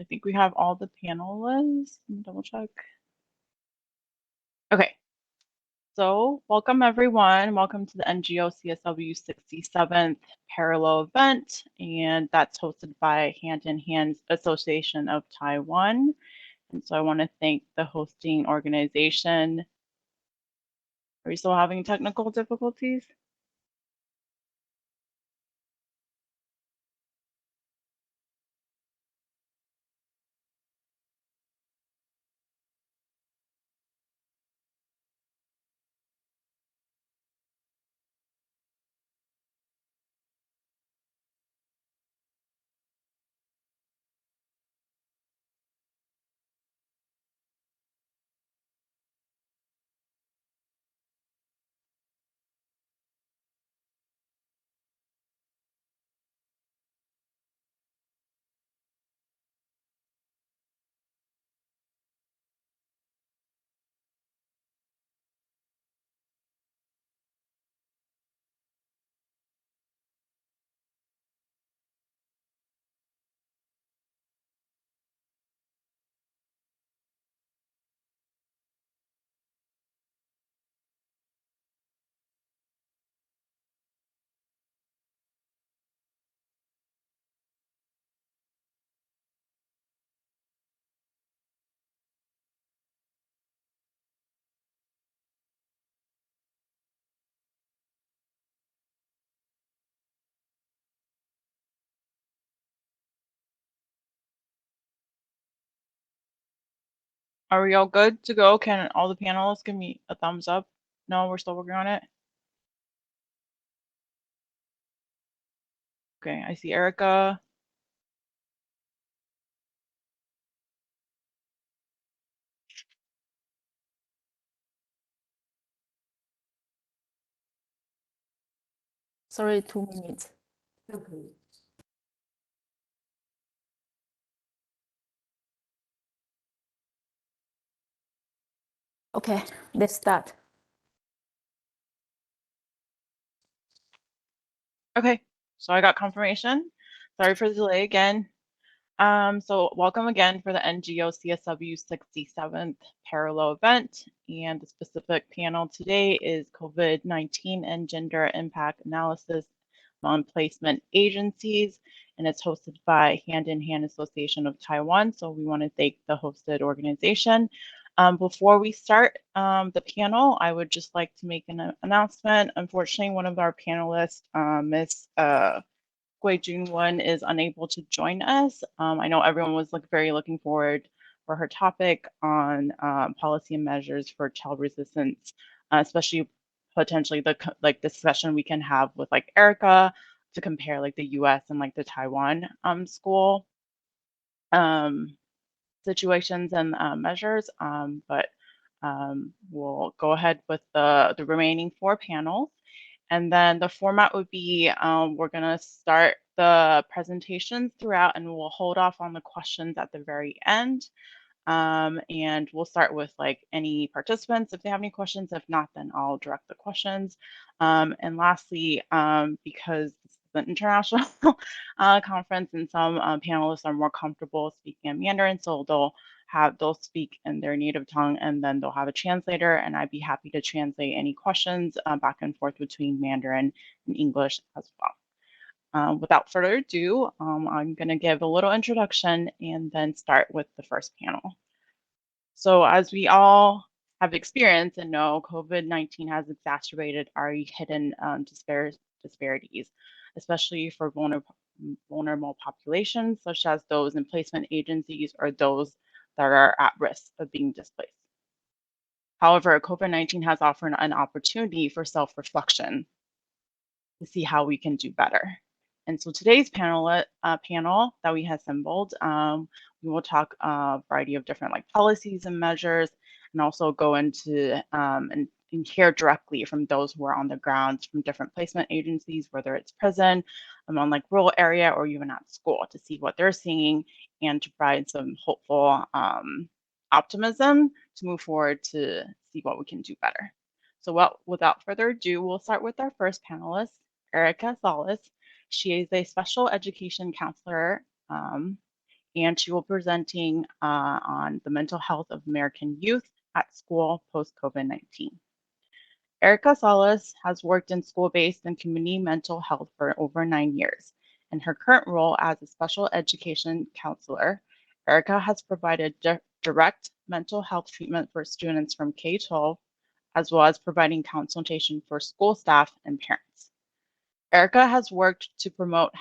I think we have all the panelists. Let me double check. Okay, so welcome everyone. Welcome to the NGO CSW 67th parallel event, and that's hosted by Hand in Hand Association of Taiwan. And so I want to thank the hosting organization. Are you still having technical difficulties? Are we all good to go? Can all the panelists give me a thumbs up? No, we're still working on it. Okay, I see Erica. Sorry, 2 minutes. Okay, let's start. Okay, so I got confirmation. Sorry for the delay again. So welcome again for the NGO CSW 67th parallel event. And the specific panel today is COVID-19 and gender impact analysis on placement agencies. And it's hosted by Hand in Hand Association of Taiwan. So we want to thank the hosted organization. Before we start the panel, I would just like to make an announcement. Unfortunately, one of our panelists, Ms. Gui Junwen, is unable to join us. I know everyone was very looking forward for her topic on policy and measures for child resistance, especially potentially the discussion we can have with Erica to compare the U.S. and the Taiwan school situations and measures. But we'll go ahead with the remaining 4 panels. And then the format would be we're going to start the presentations throughout, and we'll hold off on the questions at the very end. And we'll start with any participants if they have any questions. If not, then I'll direct the questions. And lastly, because this is an international conference and some panelists are more comfortable speaking in Mandarin, so they'll speak in their native tongue, and then they'll have a translator, and I'd be happy to translate any questions back and forth between Mandarin and English as well. Without further ado, I'm going to give a little introduction and then start with the first panel. So as we all have experienced and know, COVID-19 has exacerbated our hidden disparities, especially for vulnerable populations, such as those in placement agencies or those that are at risk of being displaced. However, COVID-19 has offered an opportunity for self-reflection to see how we can do better. And so today's panel that we have assembled, we will talk a variety of different policies and measures, and also go into and hear directly from those who are on the ground from different placement agencies, whether it's prison, among rural area, or even at school, to see what they're seeing and to provide some hopeful optimism to move forward to see what we can do better. So without further ado, we'll start with our first panelist, Erica Salas. She is a special education counselor and she will be presenting on the mental health of American youth at school post-COVID-19. Erica Salas has worked in school-based and community mental health for over 9 years. In her current role as a special education counselor, Erica has provided direct mental health treatment for students from K-12, as well as providing consultation for school staff and parents. Erica has worked to promote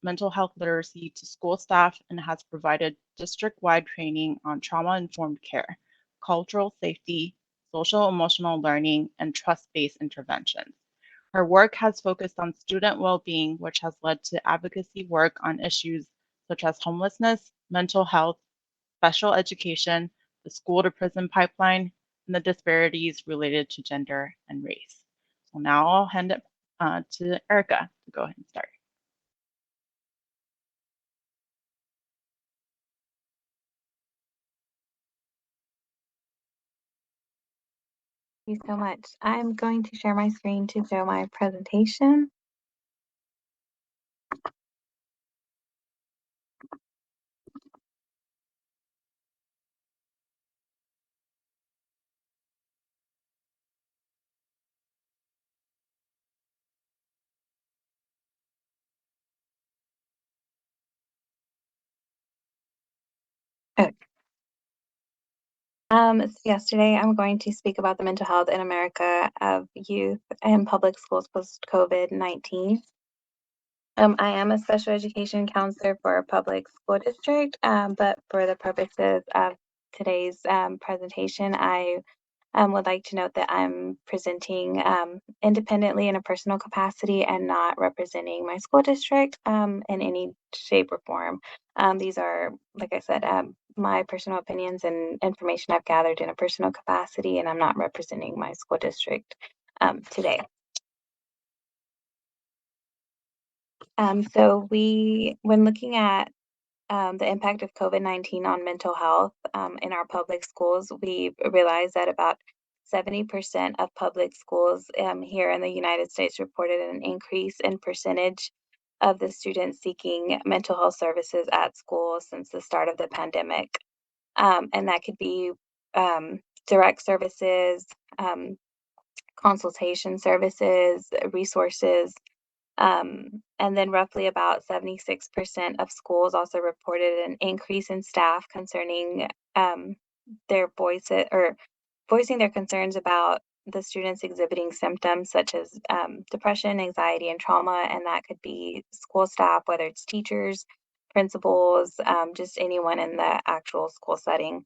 mental health literacy to school staff and has provided district-wide training on trauma-informed care, cultural safety, social emotional learning, and trust-based interventions. Her work has focused on student well-being, which has led to advocacy work on issues such as homelessness, mental health, special education, the school to prison pipeline, and the disparities related to gender and race. So now I'll hand it to Erica to go ahead and start. Thank you so much. I'm going to share my screen to show my presentation. Okay. So yesterday I'm going to speak about the mental health in America of youth and public schools post-COVID-19. I am a special education counselor for a public school district, but for the purposes of today's presentation, I would like to note that I'm presenting independently in a personal capacity and not representing my school district in any shape or form. These are, like I said, my personal opinions and information I've gathered in a personal capacity, and I'm not representing my school district today. When looking at the impact of COVID-19 on mental health in our public schools, we realized that about 70% of public schools here in the United States reported an increase in percentage of the students seeking mental health services at school since the start of the pandemic. And that could be direct services, consultation services, resources, and then roughly about 76% of schools also reported an increase in staff concerning their voicing their concerns about the students exhibiting symptoms such as depression, anxiety, and trauma. And that could be school staff, whether it's teachers, principals, just anyone in the actual school setting.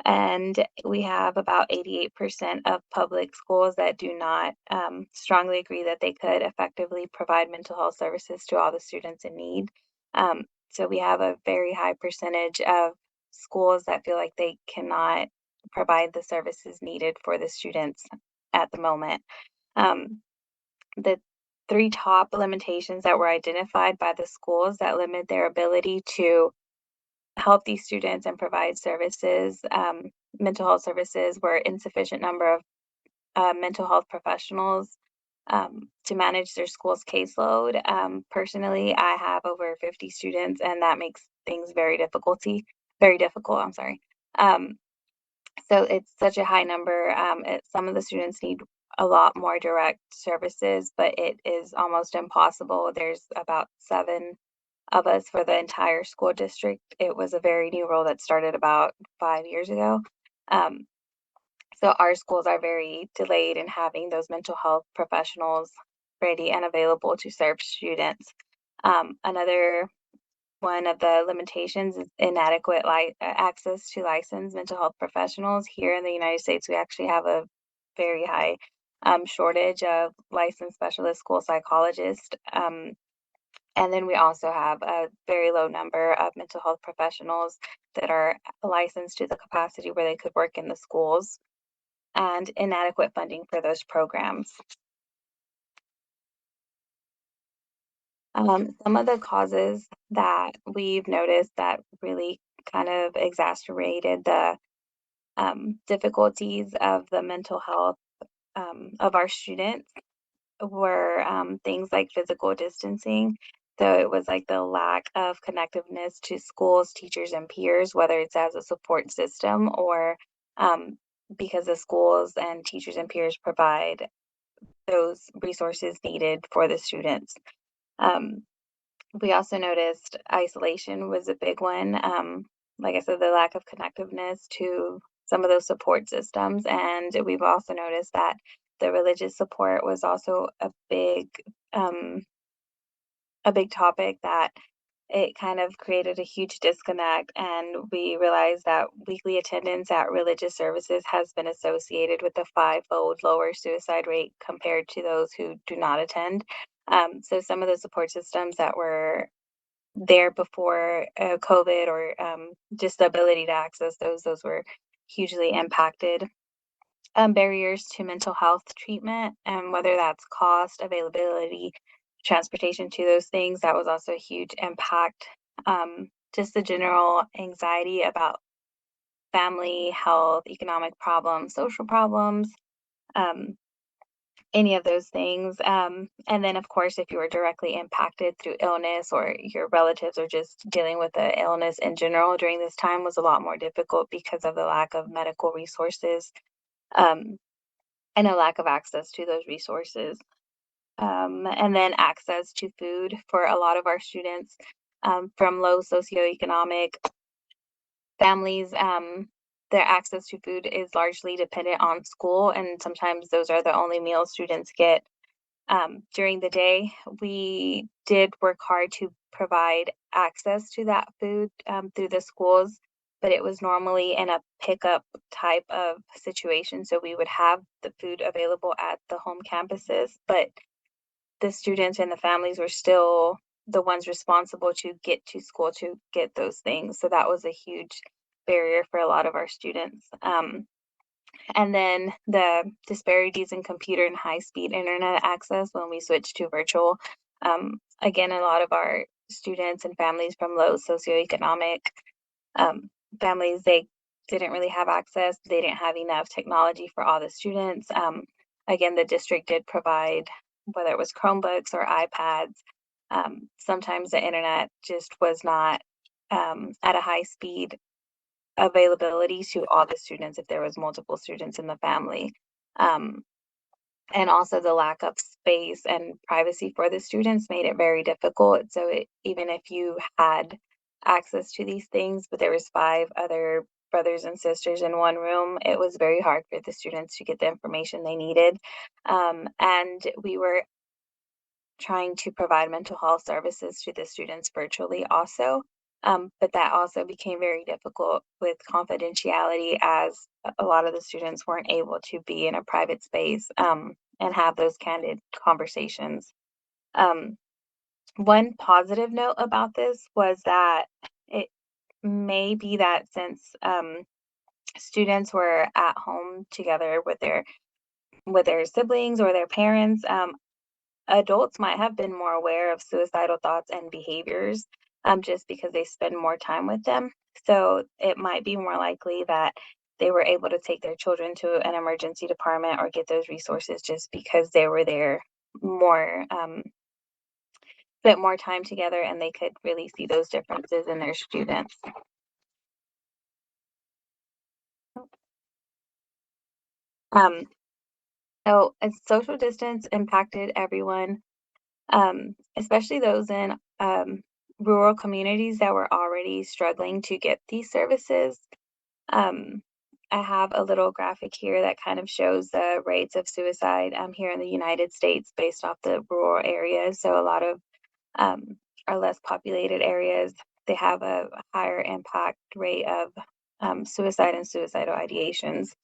And we have about 88% of public schools that do not strongly agree that they could effectively provide mental health services to all the students in need. So we have a very high percentage of schools that feel like they cannot provide the services needed for the students at the moment. The three top limitations that were identified by the schools that limit their ability to help these students and provide services, mental health services, were insufficient number of mental health professionals to manage their school's caseload. Personally, I have over 50 students, and that makes things very difficult. I'm sorry. So it's such a high number. Some of the students need a lot more direct services, but it is almost impossible. There's about 7 of us for the entire school district. It was a very new role that started about 5 years ago. So our schools are very delayed in having those mental health professionals ready and available to serve students. Another one of the limitations is inadequate access to licensed mental health professionals. Here in the United States, we actually have a very high shortage of licensed specialist school psychologists. And then we also have a very low number of mental health professionals that are licensed to the capacity where they could work in the schools, and inadequate funding for those programs. Some of the causes that we've noticed that really kind of exacerbated the difficulties of the mental health of our students were things like physical distancing. So it was like the lack of connectiveness to schools, teachers, and peers, whether it's as a support system or because the schools and teachers and peers provide those resources needed for the students. We also noticed isolation was a big one. Like I said, the lack of connectiveness to some of those support systems. And we've also noticed that the religious support was also a big topic that it kind of created a huge disconnect. And we realized that weekly attendance at religious services has been associated with a 5-fold lower suicide rate compared to those who do not attend. So some of the support systems that were there before COVID or just the ability to access those were hugely impacted. Barriers to mental health treatment, and whether that's cost, availability, transportation to those things, that was also a huge impact. Just the general anxiety about family, health, economic problems, social problems, any of those things. And then, of course, if you were directly impacted through illness or your relatives are just dealing with the illness in general during this time, was a lot more difficult because of the lack of medical resources and a lack of access to those resources. And then access to food for a lot of our students from low socioeconomic families. Their access to food is largely dependent on school, and sometimes those are the only meals students get during the day. We did work hard to provide access to that food through the schools, but it was normally in a pickup type of situation. So we would have the food available at the home campuses, but the students and the families were still the ones responsible to get to school to get those things. So that was a huge barrier for a lot of our students. And then the disparities in computer and high-speed internet access when we switched to virtual. Again, a lot of our students and families from low socioeconomic families, they didn't really have access. They didn't have enough technology for all the students. Again, the district did provide, whether it was Chromebooks or iPads. Sometimes the internet just was not at a high speed availability to all the students if there was multiple students in the family. And also the lack of space and privacy for the students made it very difficult. So even if you had access to these things, but there was 5 other brothers and sisters in one room, it was very hard for the students to get the information they needed. And we were trying to provide mental health services to the students virtually also. But that also became very difficult with confidentiality, as a lot of the students weren't able to be in a private space and have those candid conversations. One positive note about this was that it may be that since students were at home together with their siblings or their parents, adults might have been more aware of suicidal thoughts and behaviors just because they spend more time with them. So it might be more likely that they were able to take their children to an emergency department or get those resources just because they were there more, spent more time together, and they could really see those differences in their students. So as social distance impacted everyone, especially those in rural communities that were already struggling to get these services. I have a little graphic here that kind of shows the rates of suicide here in the United States based off the rural areas. So a lot of our less populated areas, they have a higher impact rate of suicide and suicidal ideations.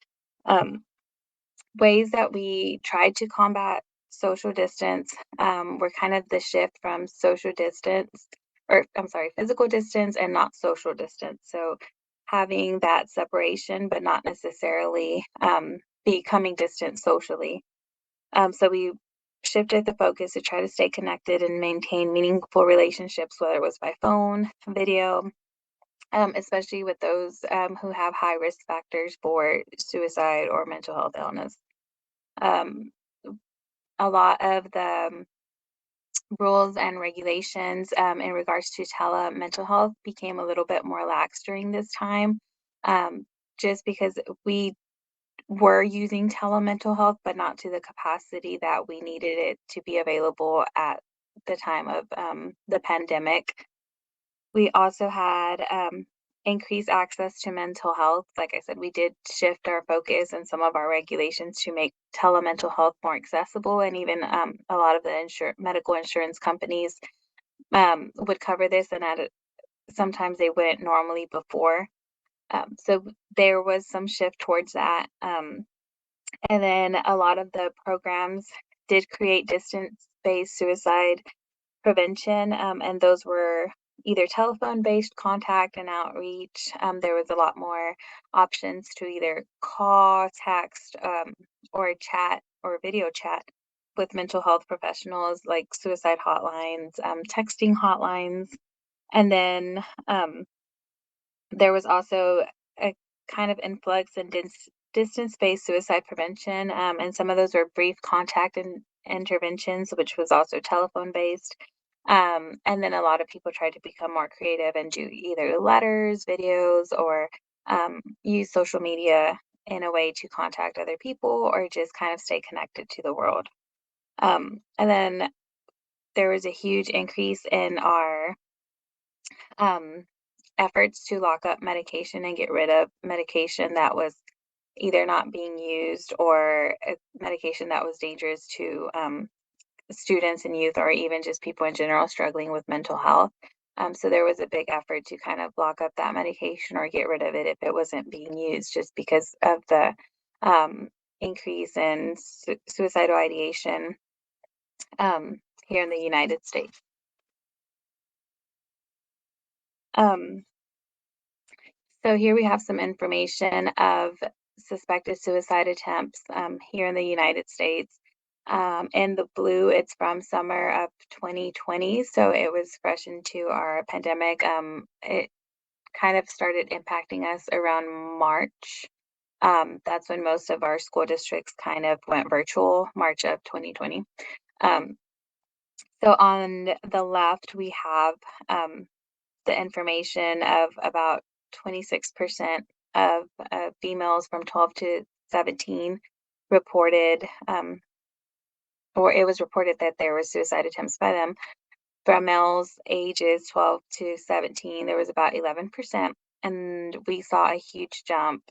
Ways that we tried to combat social distance were kind of the shift from social distance, or I'm sorry, physical distance and not social distance. So having that separation, but not necessarily becoming distant socially. So we shifted the focus to try to stay connected and maintain meaningful relationships, whether it was by phone, video, especially with those who have high risk factors for suicide or mental health illness. Um, a lot of the rules and regulations in regards to mental health became a little bit more lax during this time, just because we were using mental health, but not to the capacity that we needed it to be available at the time of the pandemic. We also had increased access to mental health. Like I said, we did shift our focus and some of our regulations to make telemental health more accessible, and even a lot of the medical insurance companies would cover this, and sometimes they wouldn't normally before. So there was some shift towards that. And then a lot of the programs did create distance-based suicide prevention, and those were either telephone-based contact and outreach. There was a lot more options to either call, text, or chat or video chat with mental health professionals, like suicide hotlines, texting hotlines. And then there was also a kind of influx in distance-based suicide prevention, and some of those were brief contact and interventions, which was also telephone-based. And then a lot of people tried to become more creative and do either letters, videos, or use social media in a way to contact other people or just kind of stay connected to the world. And then there was a huge increase in our efforts to lock up medication and get rid of medication that was either not being used or a medication that was dangerous to students and youth, or even just people in general struggling with mental health. So there was a big effort to kind of lock up that medication or get rid of it if it wasn't being used, just because of the increase in suicidal ideation here in the United States. So here we have some information of suspected suicide attempts here in the United States. In the blue, it's from summer of 2020, so it was fresh into our pandemic. It kind of started impacting us around March. That's when most of our school districts kind of went virtual, March of 2020. So on the left, we have the information of about 26% of females from 12 to 17 reported, or it was reported that there were suicide attempts by them. From males ages 12 to 17, there was about 11%. And we saw a huge jump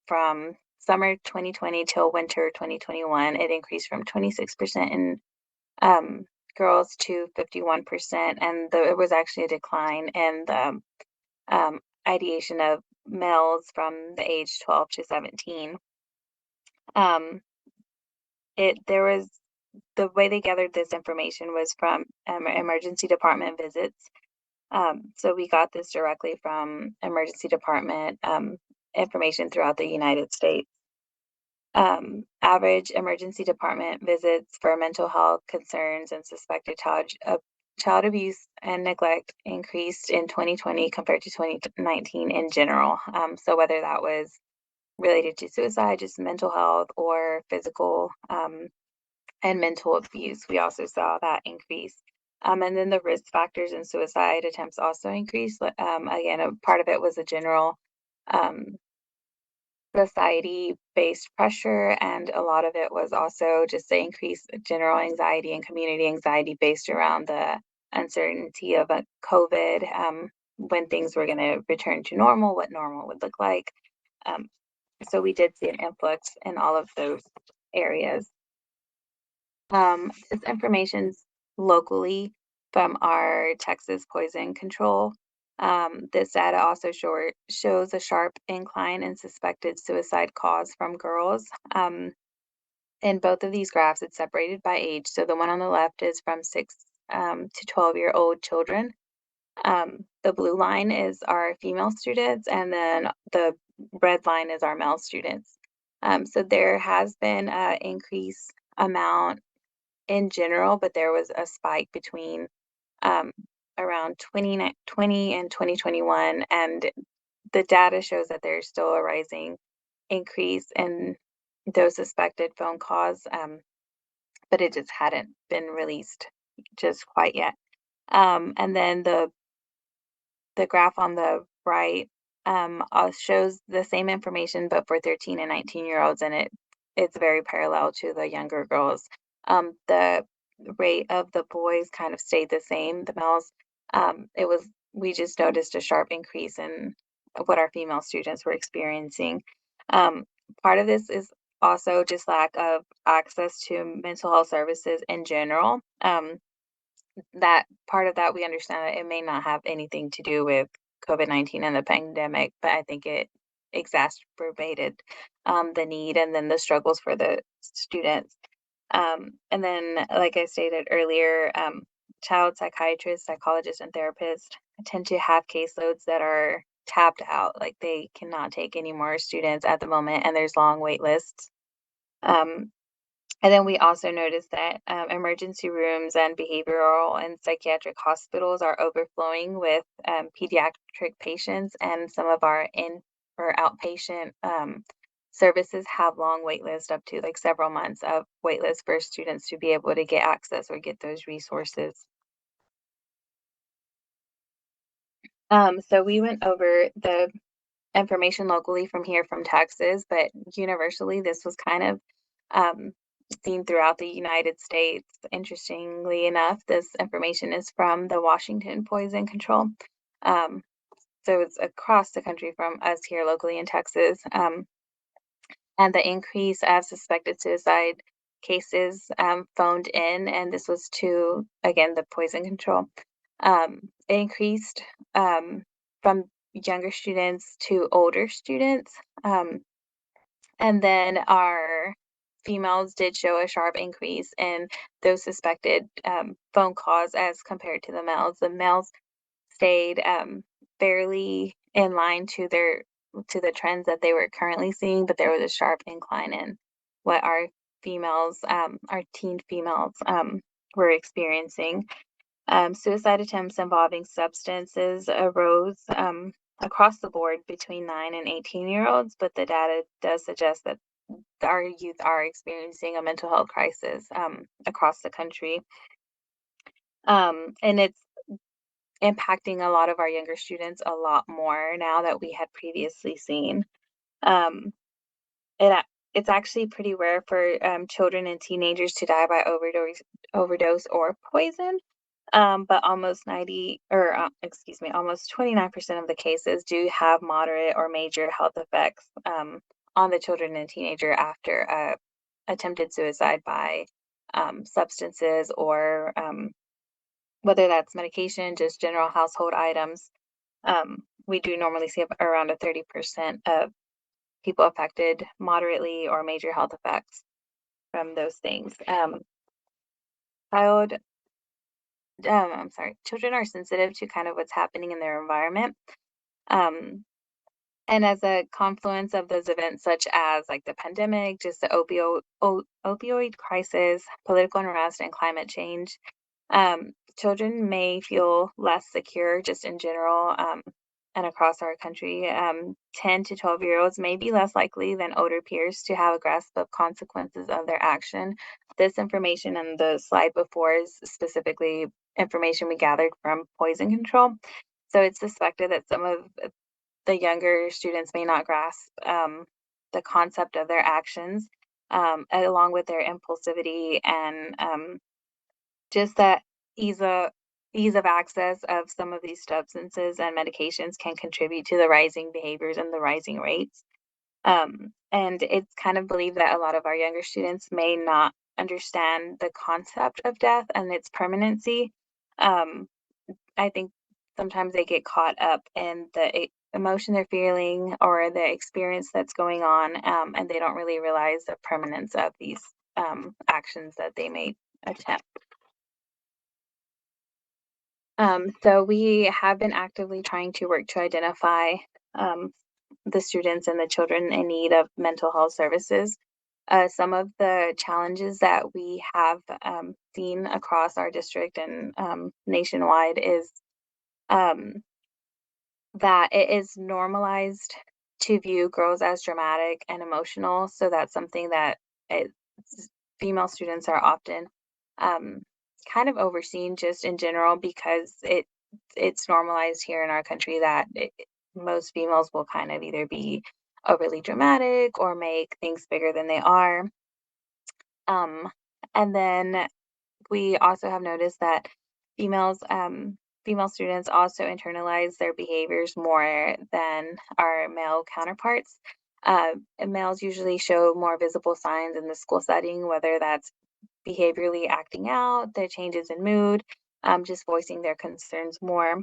from summer 2020 till winter 2021. It increased from 26% in girls to 51%. And there was actually a decline in the ideation of males from the age 12 to 17. There was, the way they gathered this information was from emergency department visits. So we got this directly from emergency department information throughout the United States. Average emergency department visits for mental health concerns and suspected child abuse and neglect increased in 2020 compared to 2019 in general. So whether that was related to suicide, just mental health, or physical and mental abuse, we also saw that increase. And then the risk factors in suicide attempts also increased. Again, a part of it was a general society-based pressure, and a lot of it was also just the increased general anxiety and community anxiety based around the uncertainty of COVID, when things were going to return to normal, what normal would look like. So we did see an influx in all of those areas. This information's locally from our Texas Poison Control. This data also shows a sharp incline in suspected suicide cause from girls. In both of these graphs, it's separated by age. So the one on the left is from 6 to 12-year-old children. The blue line is our female students, and then the red line is our male students. So there has been an increase amount in general, but there was a spike between around 2020 and 2021, and the data shows that there's still a rising increase in those suspected phone calls, but it just hadn't been released just quite yet. And then the graph on the right shows the same information, but for 13 and 19-year-olds, and it's very parallel to the younger girls. The rate of the boys kind of stayed the same. The males, we just noticed a sharp increase in what our female students were experiencing. Part of this is also just lack of access to mental health services in general. That part of that we understand that it may not have anything to do with COVID-19 and the pandemic, but I think it exacerbated the need and then the struggles for the students. And then, like I stated earlier, child psychiatrists, psychologists, and therapists tend to have caseloads that are tapped out, like they cannot take any more students at the moment, and there's long wait lists. And then we also noticed that emergency rooms and behavioral and psychiatric hospitals are overflowing with pediatric patients, and some of our in or outpatient services have long wait lists, up to like several months of wait lists for students to be able to get access or get those resources. So we went over the information locally from here from Texas, but universally, this was kind of seen throughout the United States. Interestingly enough, this information is from the Washington Poison Control. So it's across the country from us here locally in Texas. And the increase of suspected suicide cases phoned in, and this was to, again, the poison control. It increased from younger students to older students. And then our females did show a sharp increase in those suspected phone calls as compared to the males. The males stayed fairly in line to the trends that they were currently seeing, but there was a sharp incline in what our females, our teen females, were experiencing. Suicide attempts involving substances arose across the board between 9 and 18-year-olds, but the data does suggest that our youth are experiencing a mental health crisis across the country. And it's impacting a lot of our younger students a lot more now that we had previously seen. It's actually pretty rare for children and teenagers to die by overdose or poison. But almost 29% of the cases do have moderate or major health effects on the children and teenager after attempted suicide by substances or whether that's medication, just general household items. We do normally see around a 30% of people affected moderately or major health effects from those things. Children are sensitive to kind of what's happening in their environment. And as a confluence of those events, such as like the pandemic, just the opioid crisis, political unrest, and climate change, children may feel less secure just in general and across our country. 10 to 12-year-olds may be less likely than older peers to have a grasp of consequences of their action. This information in the slide before is specifically information we gathered from poison control. So it's suspected that some of the younger students may not grasp the concept of their actions, along with their impulsivity and just that ease of access of some of these substances and medications can contribute to the rising behaviors and the rising rates. And it's kind of believed that a lot of our younger students may not understand the concept of death and its permanency. I think sometimes they get caught up in the emotion they're feeling or the experience that's going on, and they don't really realize the permanence of these actions that they may attempt. So we have been actively trying to work to identify the students and the children in need of mental health services. Some of the challenges that we have seen across our district and nationwide is that it is normalized to view girls as dramatic and emotional. So that's something that female students are often kind of overseen just in general because it's normalized here in our country that most females will kind of either be overly dramatic or make things bigger than they are. And then we also have noticed that female students also internalize their behaviors more than our male counterparts. And males usually show more visible signs in the school setting, whether that's behaviorally acting out, their changes in mood, just voicing their concerns more.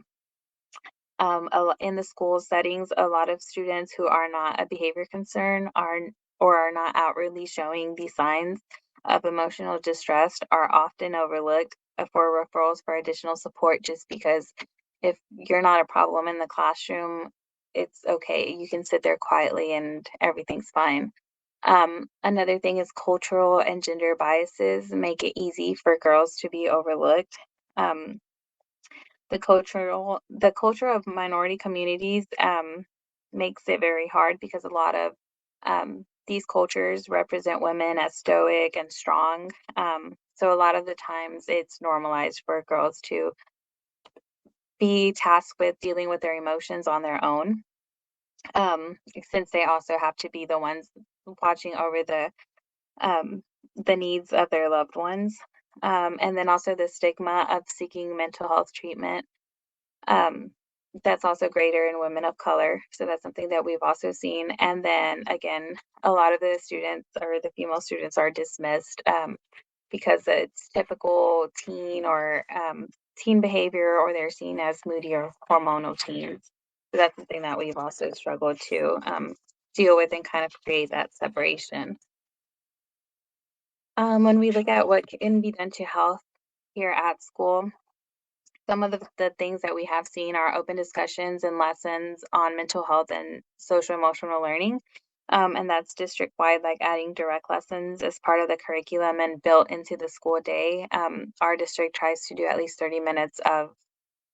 In the school settings, a lot of students who are not a behavior concern are not outwardly showing these signs of emotional distress are often overlooked for referrals for additional support just because if you're not a problem in the classroom, it's okay. You can sit there quietly and everything's fine. Another thing is cultural and gender biases make it easy for girls to be overlooked. Um, the culture of minority communities makes it very hard because a lot of these cultures represent women as stoic and strong. So a lot of the times it's normalized for girls to be tasked with dealing with their emotions on their own, since they also have to be the ones watching over the needs of their loved ones. And then also the stigma of seeking mental health treatment. That's also greater in women of color. So that's something that we've also seen. And then again, a lot of the students or the female students are dismissed because it's typical teen or teen behavior, or they're seen as moody or hormonal teens. So that's something that we've also struggled to deal with and kind of create that separation. When we look at what can be done to health here at school, some of the things that we have seen are open discussions and lessons on mental health and social emotional learning. And that's district wide, like adding direct lessons as part of the curriculum and built into the school day. Our district tries to do at least 30 minutes of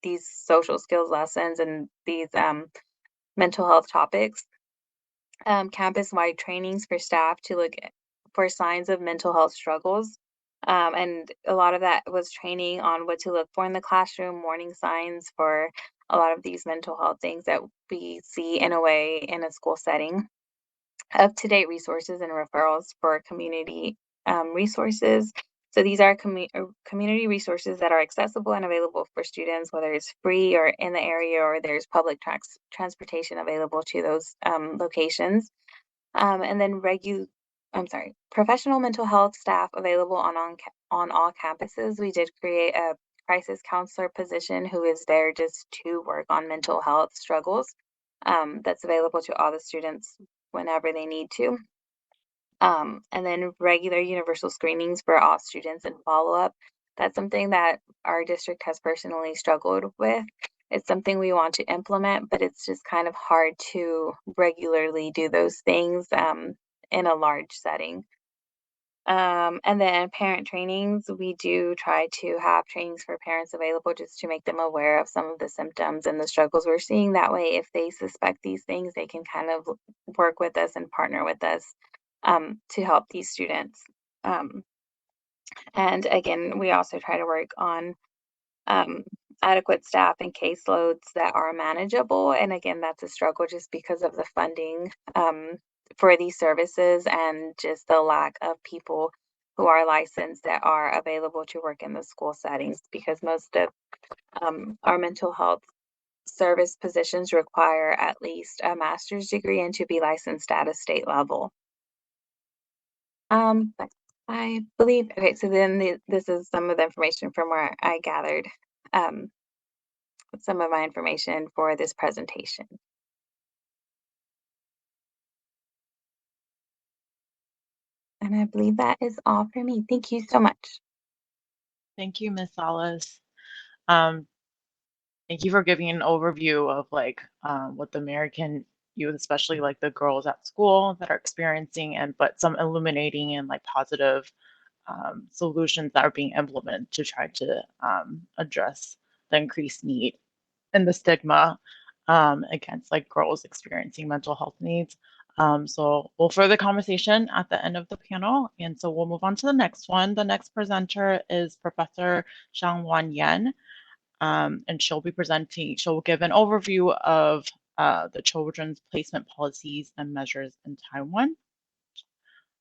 these social skills lessons and these mental health topics. Campus-wide trainings for staff to look for signs of mental health struggles. And a lot of that was training on what to look for in the classroom, warning signs for a lot of these mental health things that we see in a way in a school setting. Up-to-date resources and referrals for community resources. So these are community resources that are accessible and available for students, whether it's free or in the area or there's public transportation available to those locations. And then professional mental health staff available on all campuses. We did create a crisis counselor position who is there just to work on mental health struggles. That's available to all the students whenever they need to. And then regular universal screenings for all students and follow-up. That's something that our district has personally struggled with. It's something we want to implement, but it's just kind of hard to regularly do those things in a large setting. And then parent trainings, we do try to have trainings for parents available just to make them aware of some of the symptoms and the struggles we're seeing. That way, if they suspect these things, they can kind of work with us and partner with us to help these students. And again, we also try to work on adequate staff and caseloads that are manageable. And again, that's a struggle just because of the funding for these services and just the lack of people who are licensed that are available to work in the school settings, because most of our mental health service positions require at least a master's degree and to be licensed at a state level. But I believe, okay, so then this is some of the information from where I gathered some of my information for this presentation. And I believe that is all for me. Thank you so much. Thank you, Ms. Salas. Um, Thank you for giving an overview of like what the American youth, especially like the girls at school that are experiencing, but some illuminating and like positive solutions that are being implemented to try to address the increased need and the stigma against like girls experiencing mental health needs. So we'll further conversation at the end of the panel. And so we'll move on to the next one. The next presenter is Professor Xiangwan Yan. And she'll give an overview of the children's placement policies and measures in Taiwan.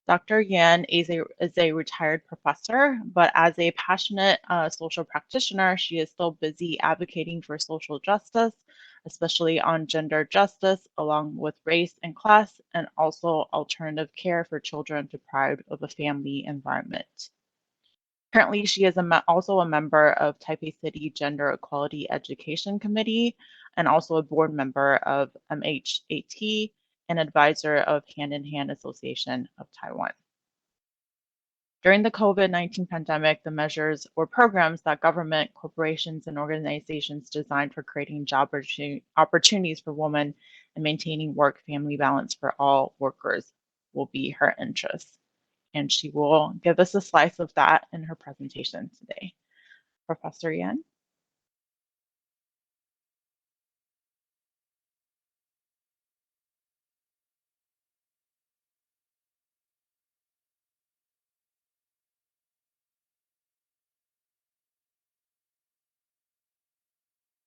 Dr. Yan is a retired professor, but as a passionate social practitioner, she is still busy advocating for social justice, especially on gender justice, along with race and class, and also alternative care for children deprived of a family environment. Currently, she is also a member of Taipei City Gender Equality Education Committee and also a board member of MHAT and advisor of Hand in Hand Association of Taiwan. During the COVID-19 pandemic, the measures or programs that government, corporations, and organizations designed for creating job opportunities for women and maintaining work-family balance for all workers will be her interest. And she will give us a slice of that in her presentation today. Professor Yan.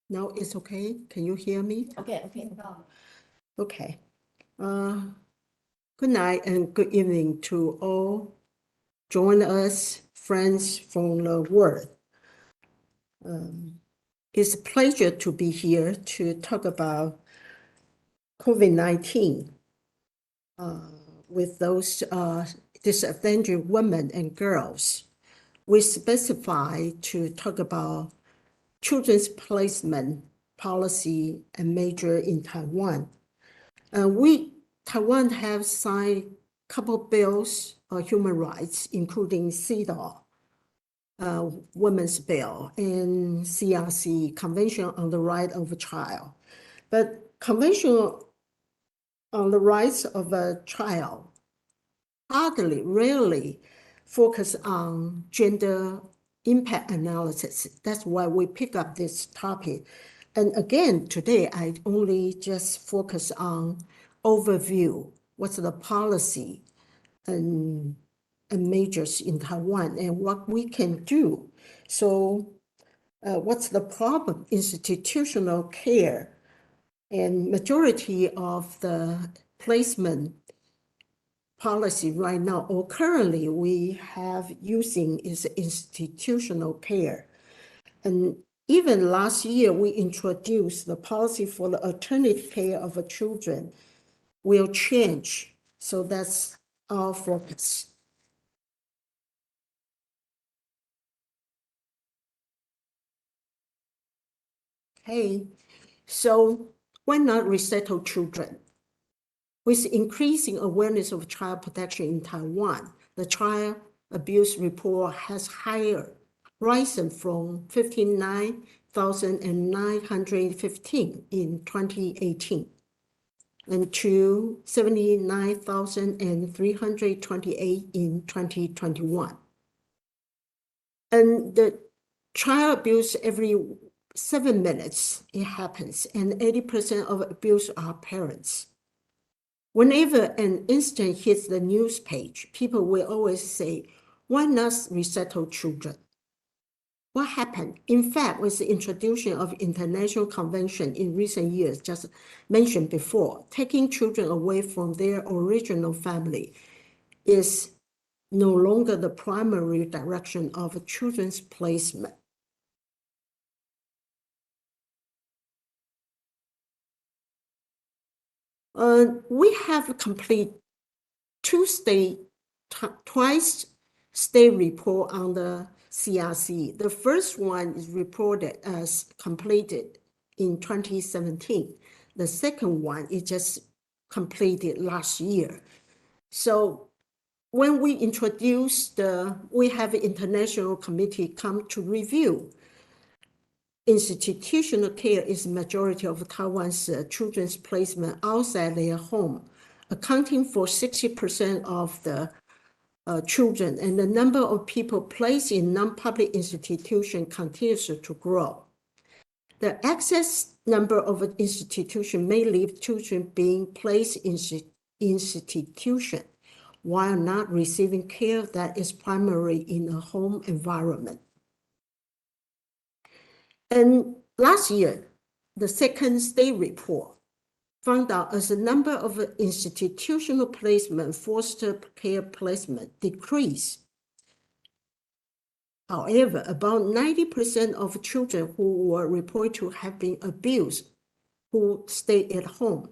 No, it's okay. Can you hear me? Okay. Okay. Good night and good evening to all. Join us, friends from the world. It's a pleasure to be here to talk about COVID-19 with those disadvantaged women and girls. We specify to talk about children's placement policy and measure in Taiwan. Taiwan have signed a couple bills on human rights, including CEDAW, Women's Bill, and CRC, Convention on the Right of a Child. But Convention on the Rights of a Child rarely focus on gender impact analysis. That's why we pick up this topic. And again, today, I only just focus on overview, what's the policy and measures in Taiwan and what we can do. So what's the problem? Institutional care. And majority of the placement policy right now, or currently we have using is institutional care. And even last year, we introduced the policy for the alternative care of children will change. So that's our focus. Okay, so why not resettle children? With increasing awareness of child protection in Taiwan, the child abuse report has risen from 59,915 in 2018 and to 79,328 in 2021. And the child abuse every 7 minutes, it happens, and 80% of abuse are parents. Whenever an incident hits the news page, people will always say, why not resettle children? What happened? In fact, with the introduction of international convention in recent years, just mentioned before, taking children away from their original family is no longer the primary direction of children's placement. We have complete twice state report on the CRC. The first one is reported as completed in 2017. The second one is just completed last year. So when we introduced we have an international committee come to review. Institutional care is majority of Taiwan's children's placement outside their home, accounting for 60% of the children, and the number of people placed in non-public institutions continues to grow. The access number of institutions may leave children being placed in institution while not receiving care that is primarily in a home environment. And last year, the second state report found out as the number of institutional placement, foster care placement decreased. However, about 90% of children who were reported to have been abused who stayed at home.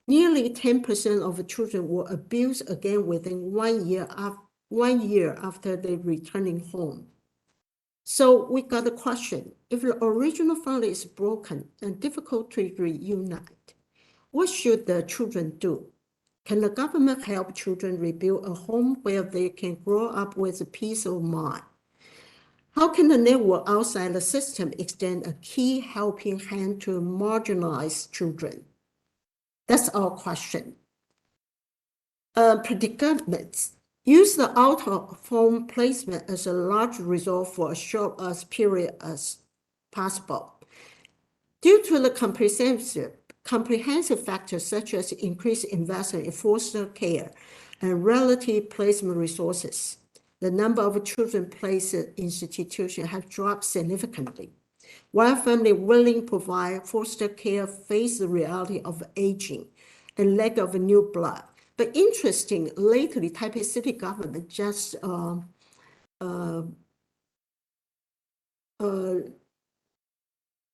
Nearly 10% of children were abused again within 1 year after they returning home. So we got a question: if the original family is broken and difficult to reunite, what should the children do? Can the government help children rebuild a home where they can grow up with peace of mind? How can the network outside the system extend a key helping hand to marginalized children? That's our question. Predicaments. Use the out-of-home placement as a large result for as short a period as possible. Due to the comprehensive factors such as increased investment in foster care and relative placement resources, the number of children placed in institutions have dropped significantly. While families willing to provide foster care face the reality of aging and lack of new blood. But interesting, lately, Taipei City government just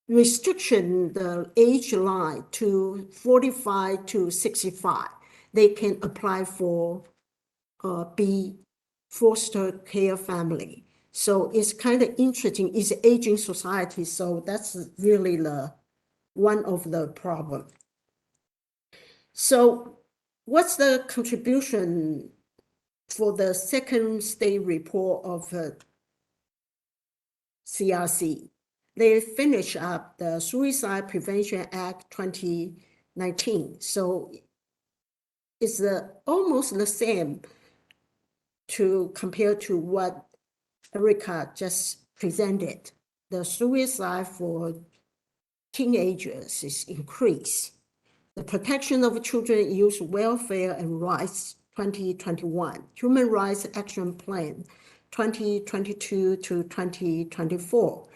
restriction the age line to 45 to 65. They can apply for be foster care family. So it's kind of interesting. It's aging society, so that's really one of the problem. So what's the contribution for the second state report of CRC? They finish up the Suicide Prevention Act 2019. So it's almost the same compared to what Erica just presented. The suicide for teenagers is increased. The Protection of Children Youth Welfare and Rights 2021, Human Rights Action Plan 2022 to 2024,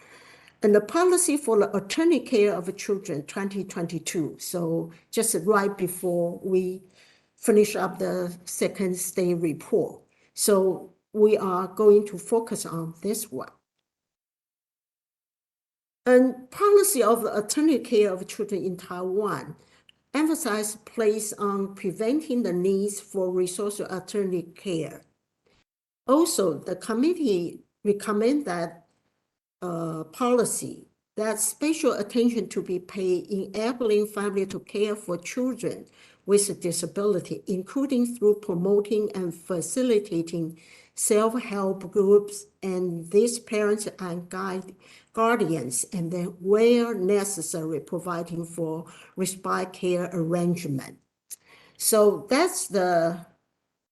and the Policy for the Alternate Care of Children 2022. So just right before we finish up the second state report. So we are going to focus on this one. And policy of the alternate care of children in Taiwan emphasize place on preventing the needs for resource alternative care. Also, the committee recommend that policy that special attention to be paid in enabling family to care for children with a disability, including through promoting and facilitating self-help groups and these parents and guardians, and then where necessary, providing for respite care arrangement. So that's the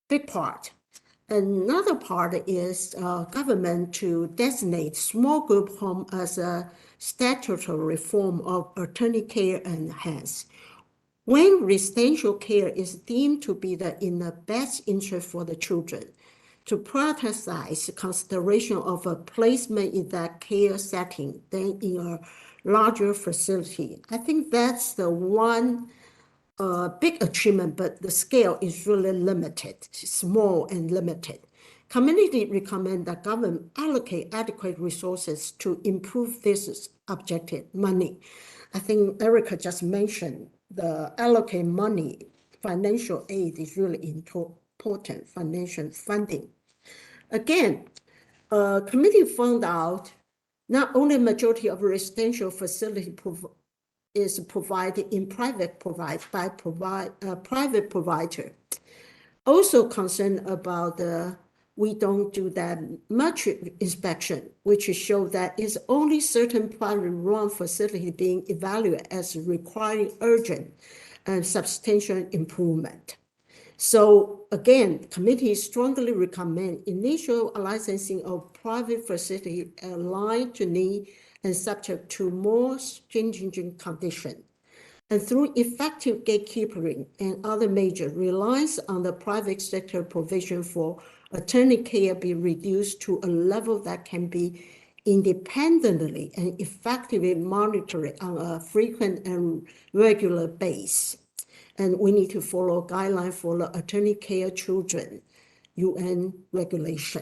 big part. Another part is government to designate small group home as a statutory form of alternate care enhanced. When residential care is deemed to be in the best interest for the children, to prioritize consideration of a placement in that care setting than in a larger facility. I think that's the one big achievement, but the scale is really limited, small and limited. Community recommend that government allocate adequate resources to improve this objective. Money. I think Erica just mentioned the allocate money, financial aid is really important, financial funding. Again, committee found out not only majority of residential facility is provided in private private provider. Also concerned about we don't do that much inspection, which show that it's only certain private run facility being evaluated as requiring urgent and substantial improvement. So again, committee strongly recommend initial licensing of private facility aligned to need and subject to more stringent conditions. And through effective gatekeeping and other measures, reliance on the private sector provision for attorney care be reduced to a level that can be independently and effectively monitored on a frequent and regular basis. And we need to follow guidelines for the attorney care children, UN regulation.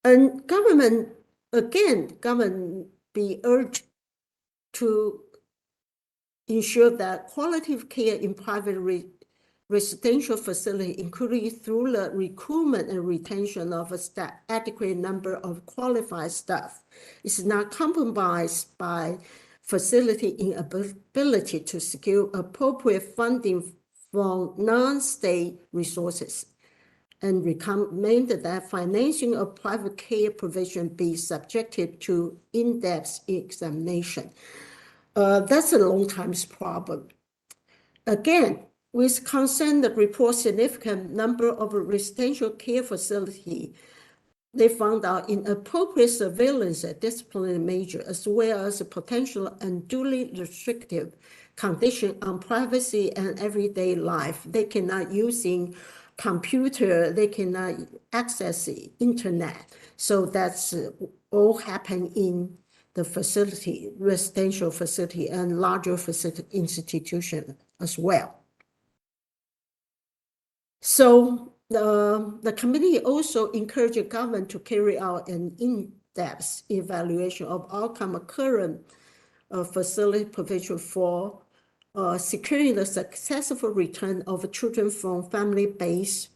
And government be urged to ensure that quality of care in private residential facility, including through the recruitment and retention of a adequate number of qualified staff, is not compromised by facility inability to secure appropriate funding from non-state resources, and recommend that financing of private care provision be subjected to in-depth examination. That's a long-time problem. Again, Wisconsin reports significant number of residential care facilities. They found out inappropriate surveillance and disciplinary measure, as well as a potential unduly restrictive condition on privacy and everyday life. They cannot using computer, they cannot access the internet. So that's all happen in the facility, residential facility and larger facility institution as well. So the committee also encouraged the government to carry out an in-depth evaluation of outcome of current facility provision for securing the successful return of children from family-based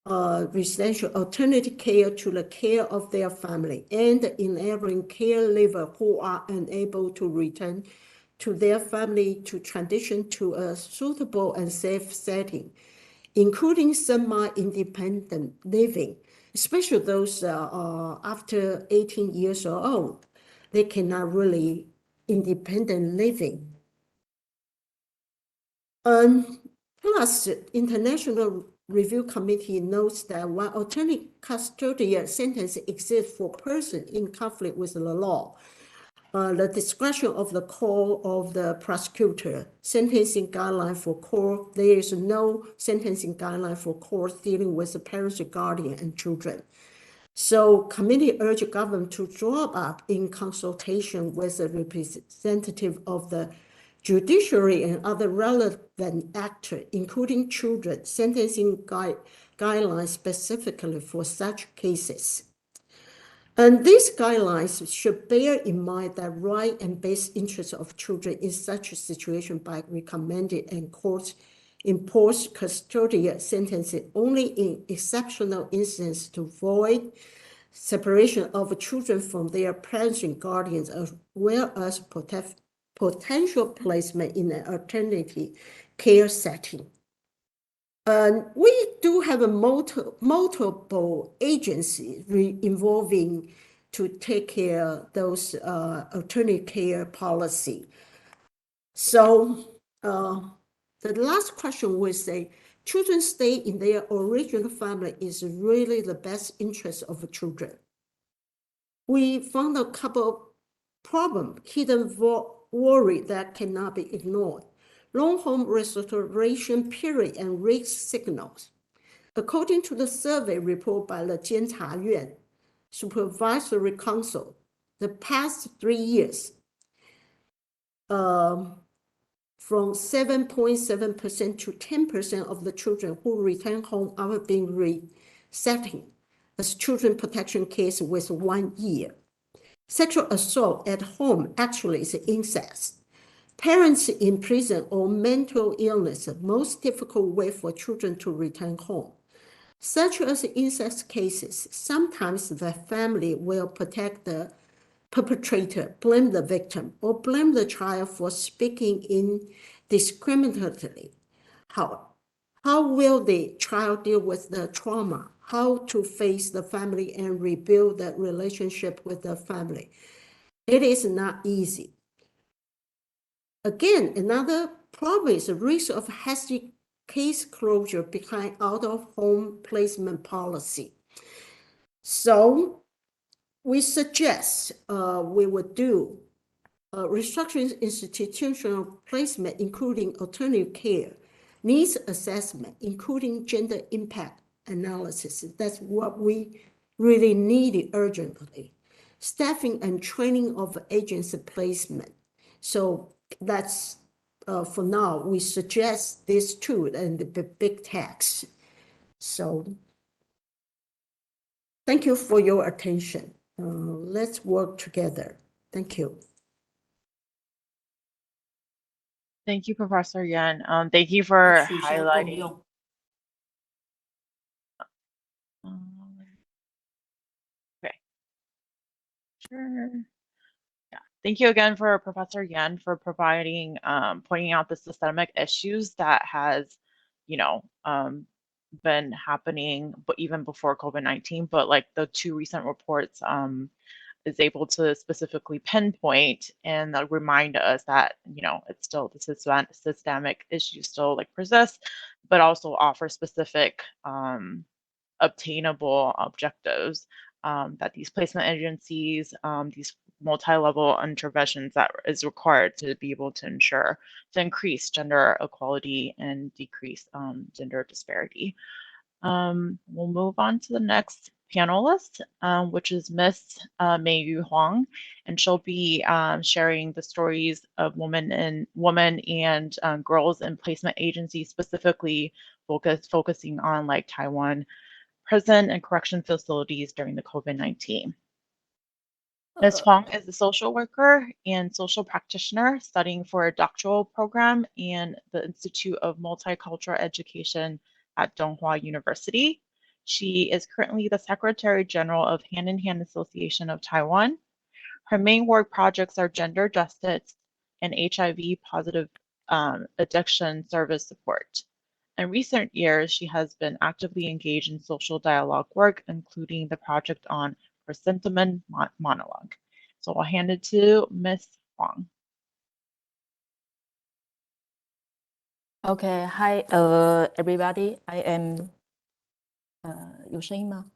residential alternative care to the care of their family, and enabling caregivers who are unable to return to their family to transition to a suitable and safe setting, including semi-independent living, especially those after 18 years old. They cannot really independent living. Plus, International Review Committee notes that while alternate custodial sentences exist for persons in conflict with the law, the discretion of the court of the prosecutor, sentencing guideline for court, there is no sentencing guideline for courts dealing with the parents, guardian, and children. So committee urged government to draw up in consultation with the representative of the judiciary and other relevant actors, including children, sentencing guidelines specifically for such cases. And these guidelines should bear in mind the right and best interests of children in such a situation by recommending and courts impose custodial sentences only in exceptional instances to avoid separation of children from their parents and guardians, as well as potential placement in an alternative care setting. And we do have a multiple agencies involving to take care of those alternative care policy. So the last question was say, children stay in their original family is really the best interest of the children. We found a couple of problems, hidden worry that cannot be ignored. Long home restoration period and risk signals. According to the survey report by the 监察院 Supervisory Council, the past 3 years, from 7.7% to 10% of the children who return home after being resetting as children protection case with 1 year. Sexual assault at home actually is incest. Parents in prison or mental illness, the most difficult way for children to return home. Such as incest cases, sometimes the family will protect the perpetrator, blame the victim, or blame the child for speaking indiscriminately. How will the child deal with the trauma? How to face the family and rebuild the relationship with the family? It is not easy. Again, another problem is the risk of hasty case closure behind out-of-home placement policy. So we suggest we would do restructuring institutional placement, including alternative care, needs assessment, including gender impact analysis. That's what we really needed urgently. Staffing and training of agency placement. So that's for now, we suggest these two and the big text. So thank you for your attention. Let's work together. Thank you. Thank you, Professor Yan. Thank you for 取消共 highlighting. 用。 Okay. Sure. Yeah. Thank you again for Professor Yan for providing, pointing out the systemic issues that has, been happening, but even before COVID-19, but like the two recent reports, is able to specifically pinpoint and remind us that, it's still the systemic issues still like persist, but also offer specific, obtainable objectives that these placement agencies, these multi-level interventions that is required to be able to ensure to increase gender equality and decrease gender disparity. We'll move on to the next panelist, which is Miss Meiyu Huang, and she'll be sharing the stories of women and girls in placement agencies, specifically focusing on like Taiwan prison and correction facilities during the COVID-19. Ms. Huang is a social worker and social practitioner studying for a doctoral program in the Institute of Multicultural Education at Donghua University. She is currently the Secretary General of Hand in Hand Association of Taiwan. Her main work projects are gender justice and HIV positive addiction service support. In recent years, she has been actively engaged in social dialogue work, including the project on Chrysanthemum Monologue. So I'll hand it to Ms. Huang. Okay, hi, everybody. I am 有声音吗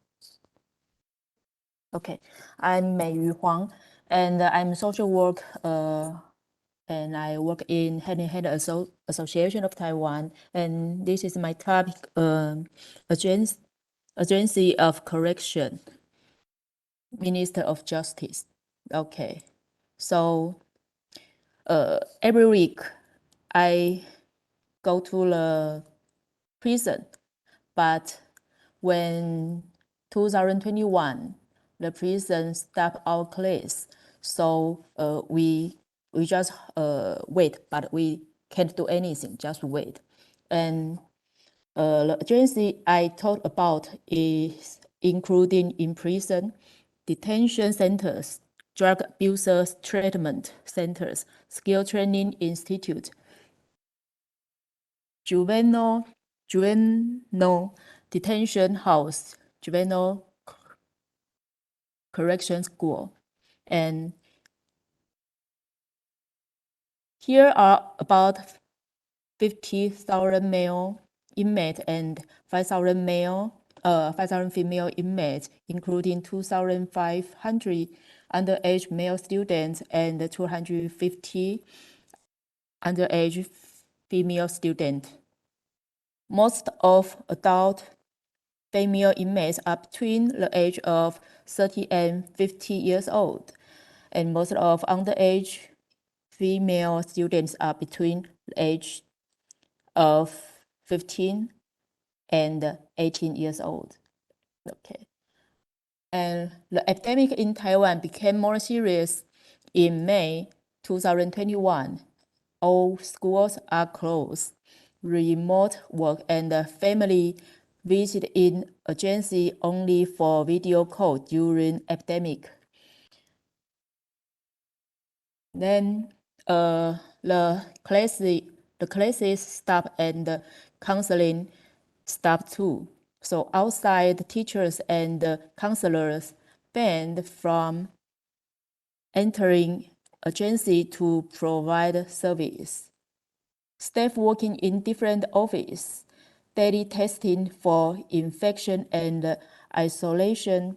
Okay, I'm Meiyu Huang, and I'm social work, and I work in Hand in Hand Association of Taiwan, and this is my topic, Agency of Correction, Minister of Justice. Okay, so every week I go to the prison, but when 2021, the prison stopped our class, so we just wait, but we can't do anything, just wait. And the agency I talked about is including in prison, detention centers, drug abusers treatment centers, skill training institute, juvenile detention house, juvenile correction school. And here are about 50,000 male inmates and 5,000 female inmates, including 2,500 underage male students and 250 underage female students. Most of adult female inmates are between the age of 30 and 50 years old, and most of underage female students are between the age of 15 and 18 years old. Okay. And the epidemic in Taiwan became more serious in May 2021. All schools are closed. Remote work and family visit in agency only for video call during epidemic. Then the classes stop and the counseling stop too. So outside teachers and counselors banned from entering agency to provide service. Staff working in different offices, daily testing for infection and isolation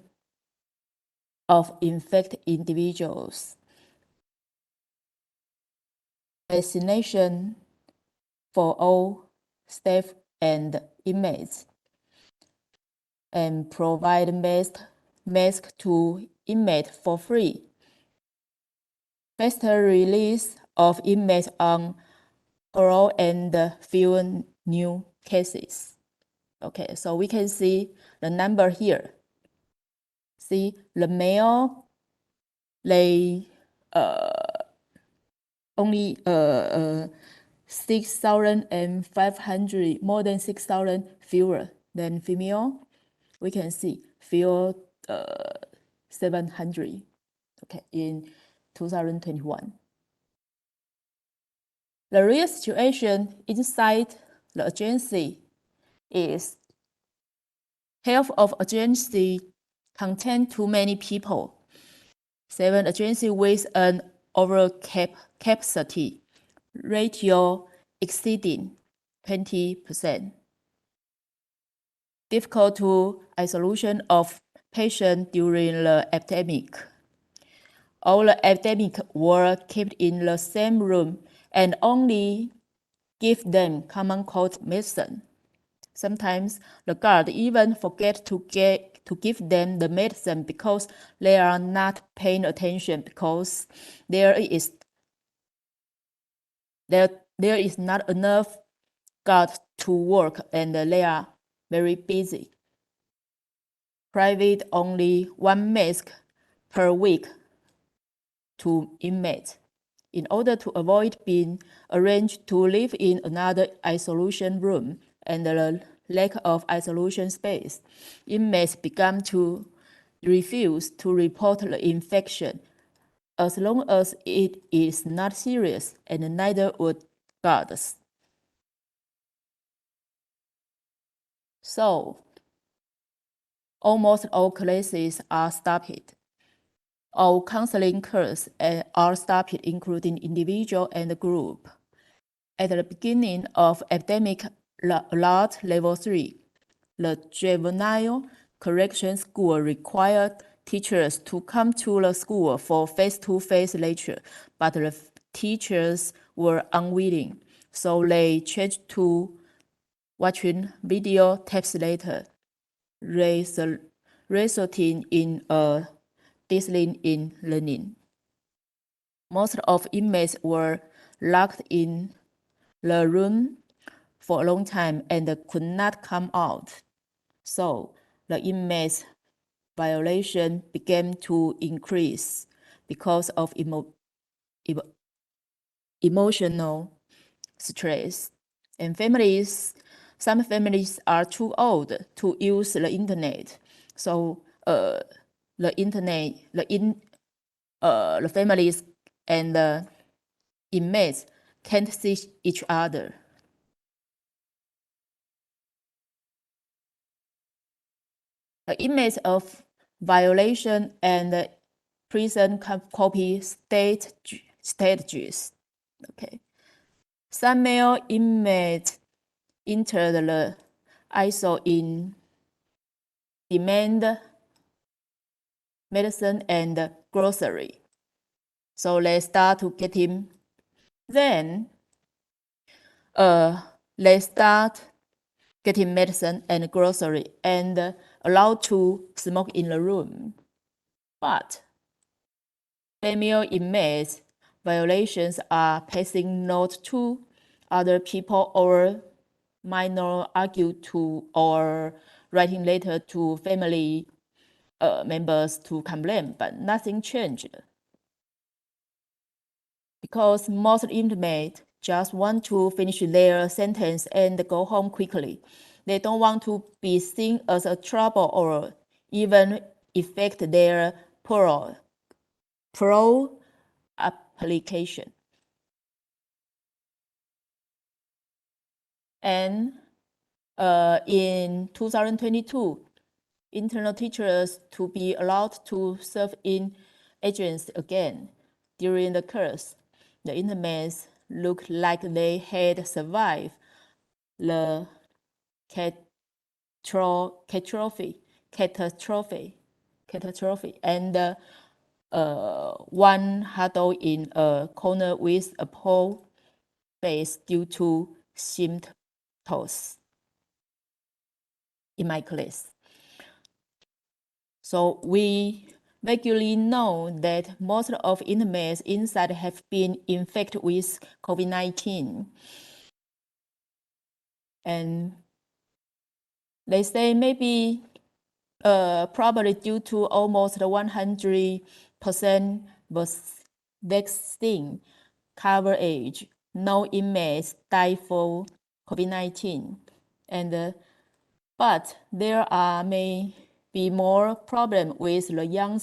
of infected individuals. Vaccination for all staff and inmates, and provide mask to inmates for free. Faster release of inmates on parole and fewer new cases. Okay, so we can see the number here. See, the male, they only 6,500, more than 6,000 fewer than female. We can see fewer 700, okay, in 2021. The real situation inside the agency is half of agency contain too many people. 7 agency with an over capacity ratio exceeding 20%. Difficult to isolation of patients during the epidemic. All the epidemic were kept in the same room and only give them common cold medicine. Sometimes the guard even forget to give them the medicine because they are not paying attention, because there is not enough guard to work and they are very busy. Private only 1 mask per week to inmates. In order to avoid being arranged to live in another isolation room and the lack of isolation space, inmates began to refuse to report the infection as long as it is not serious, and neither would guards. So, almost all classes are stopped. All counseling courses are stopped, including individual and group. At the beginning of epidemic alert level 3, the juvenile correction school required teachers to come to the school for face-to-face lecture, but the teachers were unwilling, so they changed to watching video tapes later, resulting in a decline in learning. Most of inmates were locked in the room for a long time and could not come out. So the inmates' violation began to increase because of emotional stress. And some families are too old to use the internet. So the families and the inmates can't see each other. The inmates of violation and prison copy stages. Okay. Some male inmates entered the ISO in demand medicine and grocery. So they start to get him. Then they start getting medicine and grocery and allowed to smoke in the room. But female inmates violations are passing notes to other people or minor argue to or writing letter to family members to complain, but nothing changed. Because most inmates just want to finish their sentence and go home quickly. They don't want to be seen as a trouble or even affect their parole application. And in 2022, internal teachers to be allowed to serve in agents again. During the course, the inmates looked like they had survived the catastrophe catastrophe, and one huddled in a corner with a poor face due to symptoms in my class. So we regularly know that most of inmates inside have been infected with COVID-19. And they say maybe probably due to almost 100% vaccine coverage, no inmates die for COVID-19. But there may be more problem with the young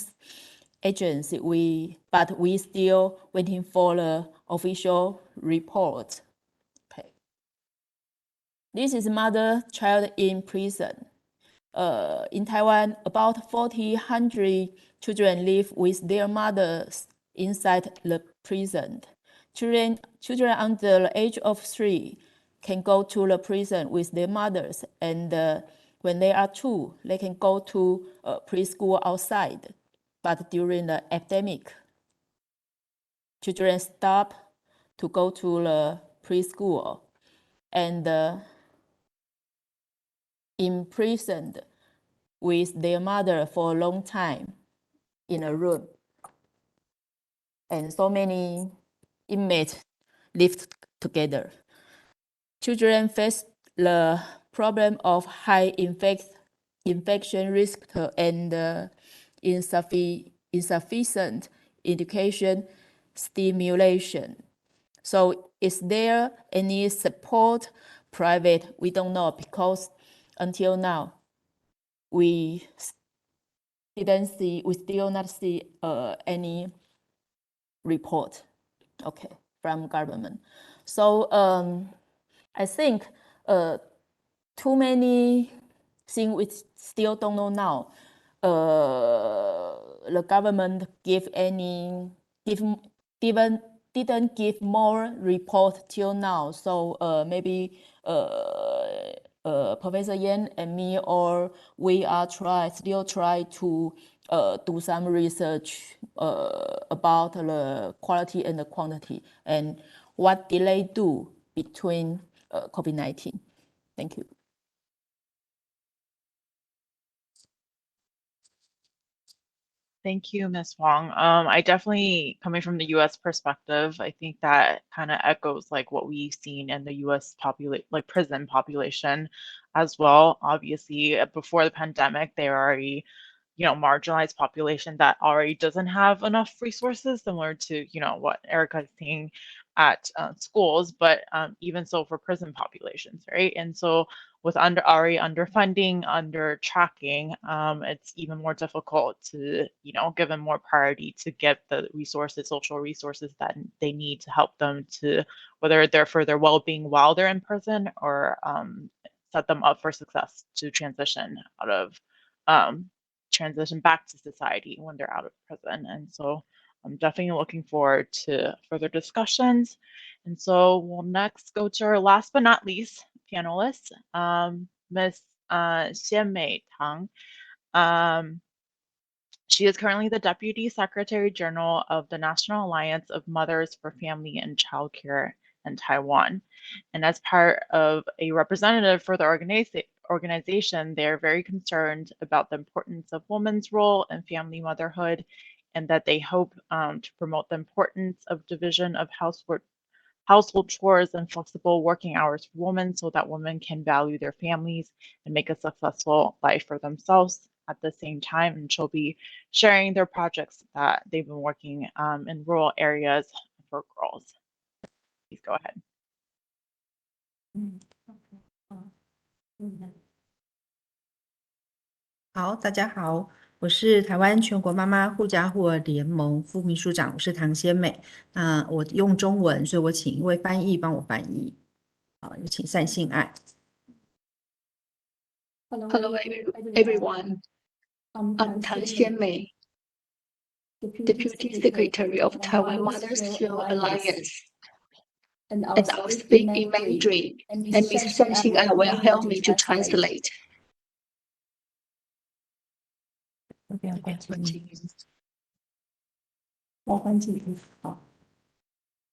agents. But we still waiting for the official report. Okay. This is mother-child in prison. In Taiwan, about 400 children live with their mothers inside the prison. Children under the age of 3 can go to the prison with their mothers, and when they are 2, they can go to preschool outside. But during the epidemic, children stop to go to the preschool and imprisoned with their mother for a long time in a room. And so many inmates lived together. Children face the problem of high infection risk and insufficient education stimulation. So is there any support private? We don't know, because until now, we still not see any report, okay, from government. So I think too many things we still don't know now. The government didn't give more report till now. So maybe Professor Yan and me, or we are still try to do some research about the quality and the quantity, and what did they do between COVID-19. Thank you. Thank you, Ms. Wong. I definitely, coming from the U.S. perspective, I think that kind of echoes like what we've seen in the U.S. prison population as well. Obviously, before the pandemic, they were already, marginalized population that already doesn't have enough resources, similar to, what Erica is saying at schools, but even so for prison populations, right? And so with already underfunding, under tracking, it's even more difficult to, give them more priority to get the resources, social resources that they need to help them to, whether they're for their well-being while they're in prison, or set them up for success to transition back to society when they're out of prison. And so I'm definitely looking forward to further discussions. And so we'll next go to our last but not least panelist, Ms. Xianmei Tang. She is currently the Deputy Secretary General of the National Alliance of Mothers for Family and Childcare in Taiwan. And as part of a representative for the organization, they're very concerned about the importance of women's role in family motherhood, and that they hope to promote the importance of division of household chores and flexible working hours for women, so that women can value their families and make a successful life for themselves at the same time. And she'll be sharing their projects that they've been working in rural areas for girls. Please go ahead. 好，大家好，我是台湾全国妈妈护家护儿联盟副秘书长，我是唐先美。那我用中文，所以我请一位翻译帮我翻译。好，有请单信爱。Hello everyone. I'm Tang Xianmei, Deputy Secretary of Taiwan Mothers Field Alliance, and I'll speak in Mandarin, and Ms. San Xin'ai will help me to translate. 这边关静音。我关静音。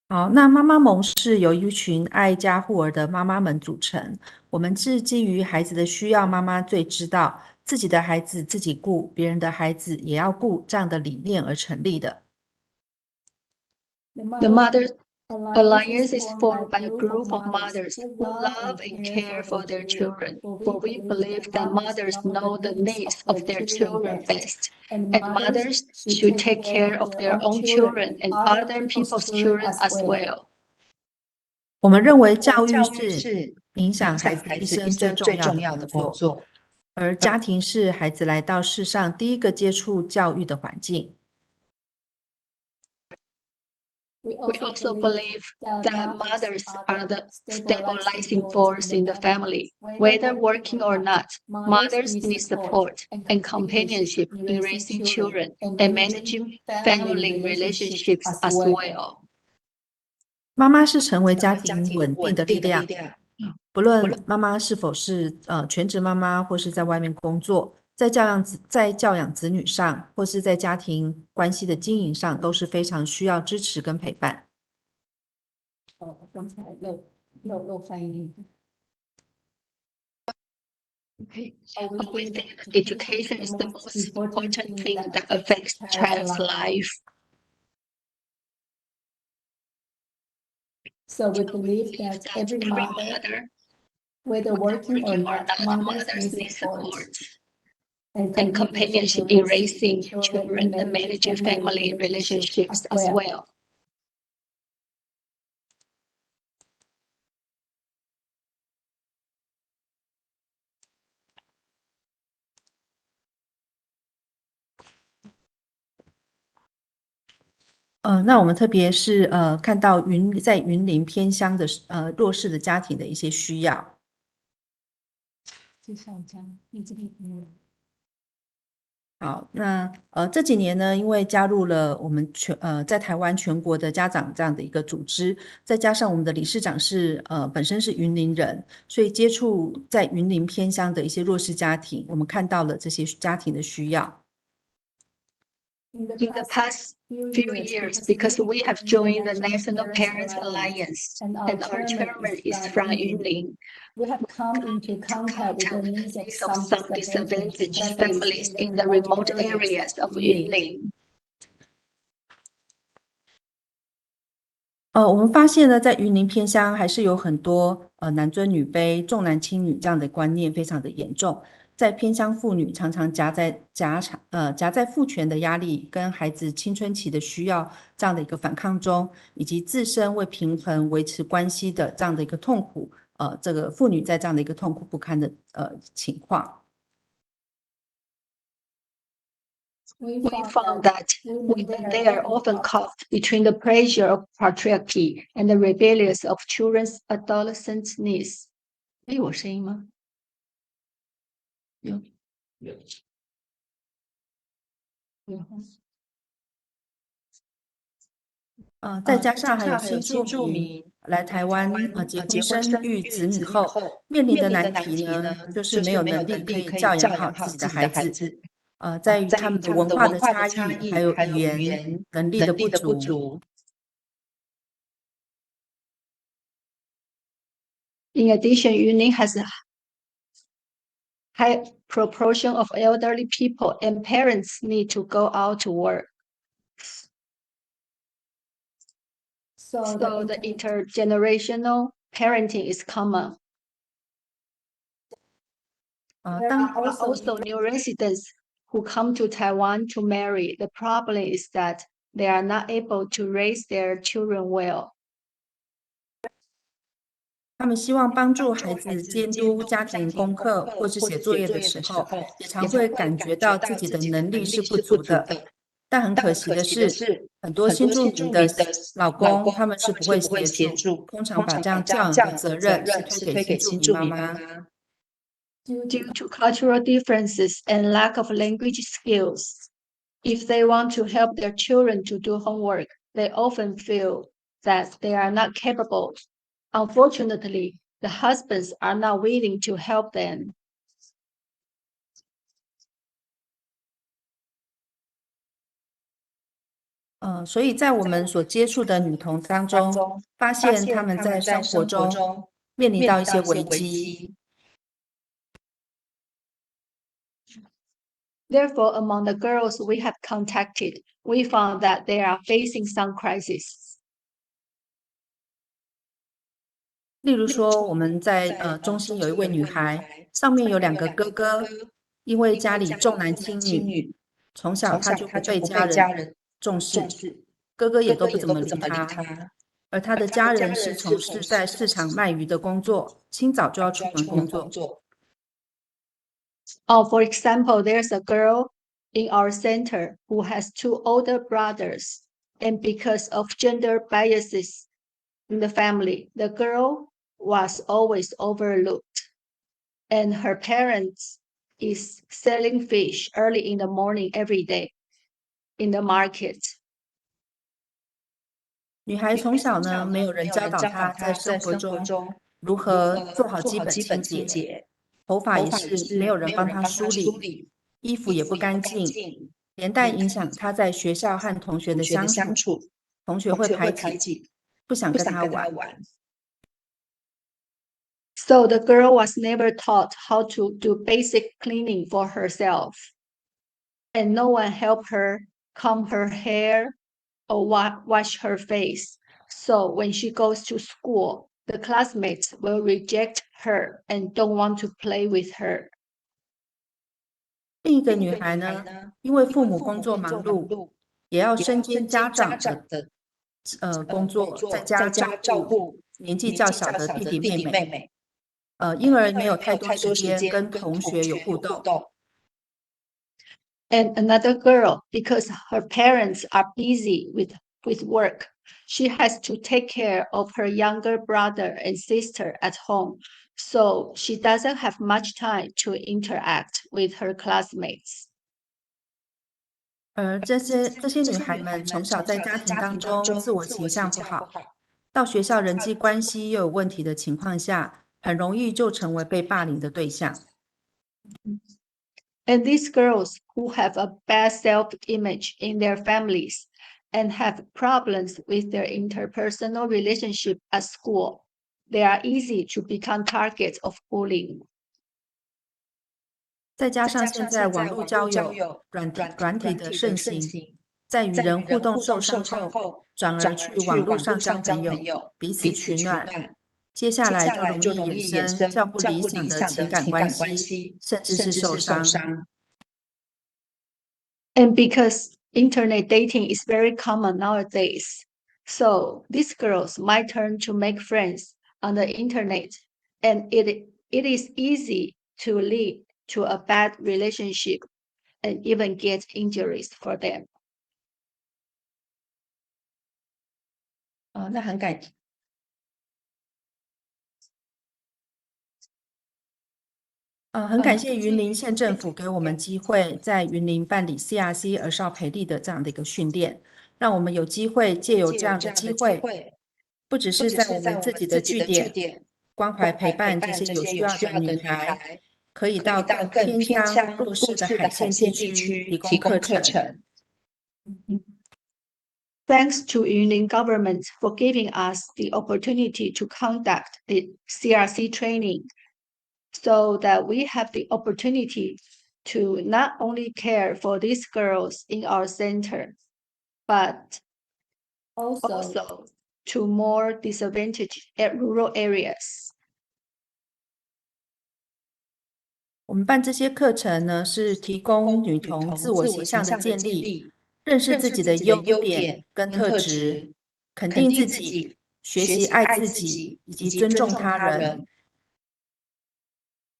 好，那妈妈盟是由一群爱家护儿的妈妈们组成。我们是基于孩子的需要，妈妈最知道，自己的孩子自己顾，别人的孩子也要顾这样的理念而成立的。The Mother Alliance is formed by a group of mothers who love and care for their children, for we believe that mothers know the needs of their children best, and mothers should take care of their own children and other people's children as well. 我们认为教育是影响孩子一生最重要的工作，而家庭是孩子来到世上第一个接触教育的环境。We also believe that mothers are the stabilizing force in the family. Whether working or not, mothers need support and companionship in raising children and managing family relationships as well. 妈妈是成为家庭稳定的力量，不论妈妈是否是全职妈妈，或是在外面工作，在教养子女上，或是在家庭关系的经营上，都是非常需要支持跟陪伴。刚才漏翻译。Okay. We think education is the most important thing that affects child's life. So we believe that every mother, whether working or not, mothers need support And companionship in raising children and managing family relationships as well. 那我们特别是看到在云林偏乡的弱势的家庭的一些需要。好，那这几年呢，因为加入了我们在台湾全国的家长这样的一个组织，再加上我们的理事长是本身是云林人，所以接触在云林偏乡的一些弱势家庭，我们看到了这些家庭的需要。In the past few years, because we have joined the National Parents Alliance and our chairman is from Yunlin, we have come into contact with the needs of some disadvantaged families in the remote areas of Yunlin. 我们发现呢，在云林偏乡还是有很多男尊女卑、重男轻女这样的观念非常的严重。在偏乡妇女常常夹在父权的压力跟孩子青春期的需要这样的一个反抗中，以及自身为平衡维持关系的这样的一个痛苦，这个妇女在这样的一个痛苦不堪的情况。We found that women there often caught between the pressure of patriarchy and the rebellious of children's adolescent needs. 有声音吗？有。再加上还有新住民来台湾结婚生育子女后，面临的难题呢，就是没有能力可以教养好自己的孩子。在于他们的文化的差异，还有语言能力的不足。In addition, Yunlin has a high proportion of elderly people, and parents need to go out to work. So the intergenerational parenting is common. There are also new residents who come to Taiwan to marry. The problem is that they are not able to raise their children well. 他们希望帮助孩子监督家庭功课或是写作业的时候，也常会感觉到自己的能力是不足的。但很可惜的是，很多新住民的老公他们是不会协助，通常把这样教养的责任是推给新住民妈妈。Due to cultural differences and lack of language skills, if they want to help their children to do homework, they often feel that they are not capable. Unfortunately, the husbands are not willing to help them. 所以在我们所接触的女童当中，发现她们在生活中面临到一些危机。Therefore, among the girls we have contacted, we found that they are facing some crisis. 例如说，我们在中心有一位女孩，上面有2个哥哥，因为家里重男轻女，从小她就不被家人重视，哥哥也都不怎么理她。而她的家人是从事在市场卖鱼的工作，清早就要出门工作。For example, there's a girl in our center who has 2 older brothers, and because of gender biases in the family, the girl was always overlooked, and her parents is selling fish early in the morning every day in the market. 女孩从小呢，没有人教导她在生活中如何做好基本清洁，头发也是没有人帮她梳理，衣服也不干净，连带影响她在学校和同学的相处，同学会排挤，不想跟她玩。So the girl was never taught how to do basic cleaning for herself, and no one helped her comb her hair or wash her face. So when she goes to school, the classmates will reject her and don't want to play with her. 另一个女孩呢，因为父母工作忙碌，也要身兼家长的工作，在家照顾年纪较小的弟弟妹妹，因而没有太多时间跟同学有互动。And another girl, because her parents are busy with work, she has to take care of her younger brother and sister at home. So she doesn't have much time to interact with her classmates. 而这些女孩们从小在家庭当中自我形象不好，到学校人际关系又有问题的情况下，很容易就成为被霸凌的对象。And these girls who have a bad self-image in their families and have problems with their interpersonal relationship at school, they are easy to become targets of bullying. 再加上现在网络交友软体的盛行，在与人互动受伤后，转而去网络上交朋友，彼此取暖，接下来就容易衍生较不理想的情感关系，甚至是受伤。And because internet dating is very common nowadays, so these girls might turn to make friends on the internet, and it is easy to lead to a bad relationship and even get injuries for them. 那很感谢云林县政府给我们机会，在云林办理 CRC 儿少培力的这样的一个训练，让我们有机会借由这样的机会，不只是在我们自己的据点关怀陪伴这些有需要的女孩，可以到更偏乡弱势的海线地区提供课程。Thanks to Yunlin government for giving us the opportunity to conduct the CRC training, so that we have the opportunity to not only care for these girls in our center, but also to more disadvantaged rural areas. 我们办这些课程呢，是提供女童自我形象的建立，认识自己的优点跟特质，肯定自己，学习爱自己，以及尊重他人。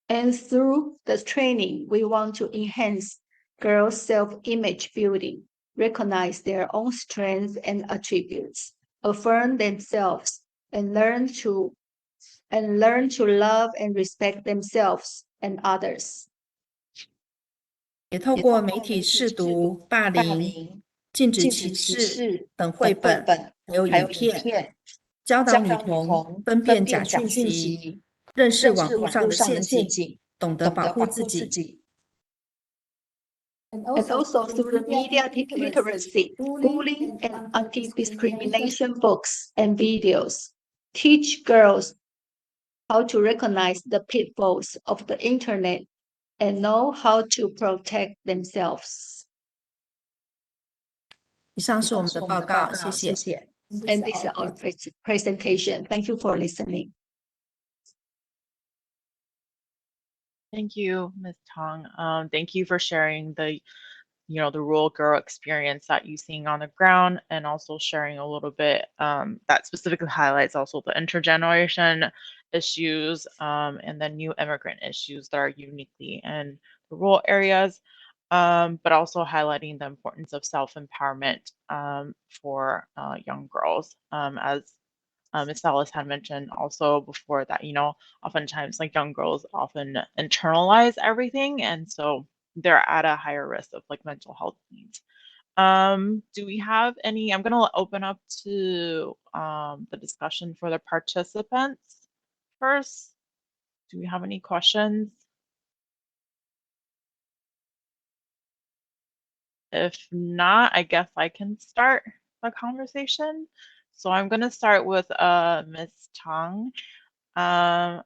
And through the training, we want to enhance girls' self-image building, recognize their own strengths and attributes, affirm themselves, and learn to love and respect themselves and others. 也透过媒体识读、霸凌、禁止歧视等绘本还有影片，教导女童分辨假讯息，认识网络上的陷阱，懂得保护自己。and also through the media literacy, bullying and anti-discrimination books and videos. Teach girls how to recognize the pitfalls of the internet and know how to protect themselves. 以上是我们的报告，谢谢。 And this is our presentation. Thank you for listening. Thank you, Ms. Tong. Thank you for sharing the rural girl experience that you're seeing on the ground, and also sharing a little bit that specifically highlights also the intergeneration issues and the new immigrant issues that are uniquely in the rural areas, but also highlighting the importance of self-empowerment for young girls, as Ms. Salas had mentioned also before that, oftentimes like young girls often internalize everything, and so they're at a higher risk of like mental health needs. Do we have any? I'm going to open up to the discussion for the participants first. Do we have any questions? If not, I guess I can start the conversation. So I'm going to start with Ms. Tong. I'll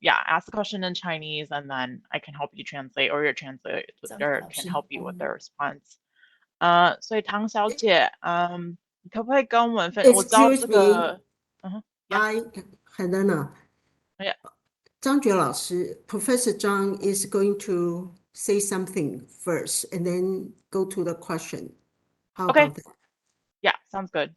ask the question in Chinese, and then I can help you translate, or your translator can help you with the response. 所以唐小姐，你可不可以跟我们分？我知道这 Excuse 个， me, yeah. Helena. Yeah. 张觉老师, Professor Zhang is going to say something first and then go to the question. How Okay. about that? Yeah, sounds good.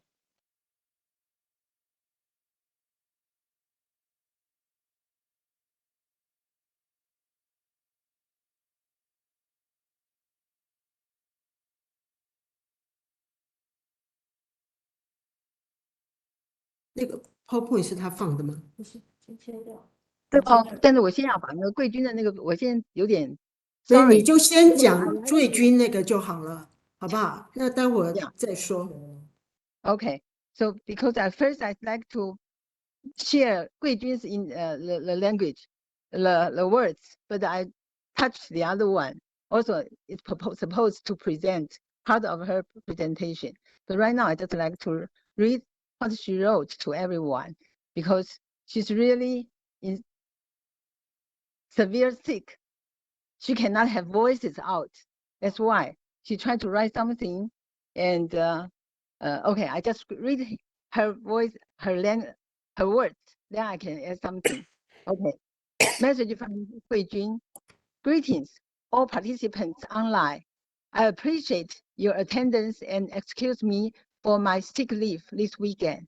那个 PowerPoint 是他放的吗？对哦，但是我先要把那个贵军的那个，我先有点所以 sorry，你就先讲最军那个就好了，好不好？那待会儿 Yeah. 再说。 Okay, so because at first I'd like to share Guijun's in the language, the words, but I touched the other one. Also, it's supposed to present part of her presentation. But right now, I just like to read what she wrote to everyone, because she's really in severe sick. She cannot have voices out. That's why she tried to write something, and okay, I just read her voice, her words, then I can add something. Okay, message from Guijun. Greetings, all participants online. I appreciate your attendance and excuse me for my sick leave this weekend.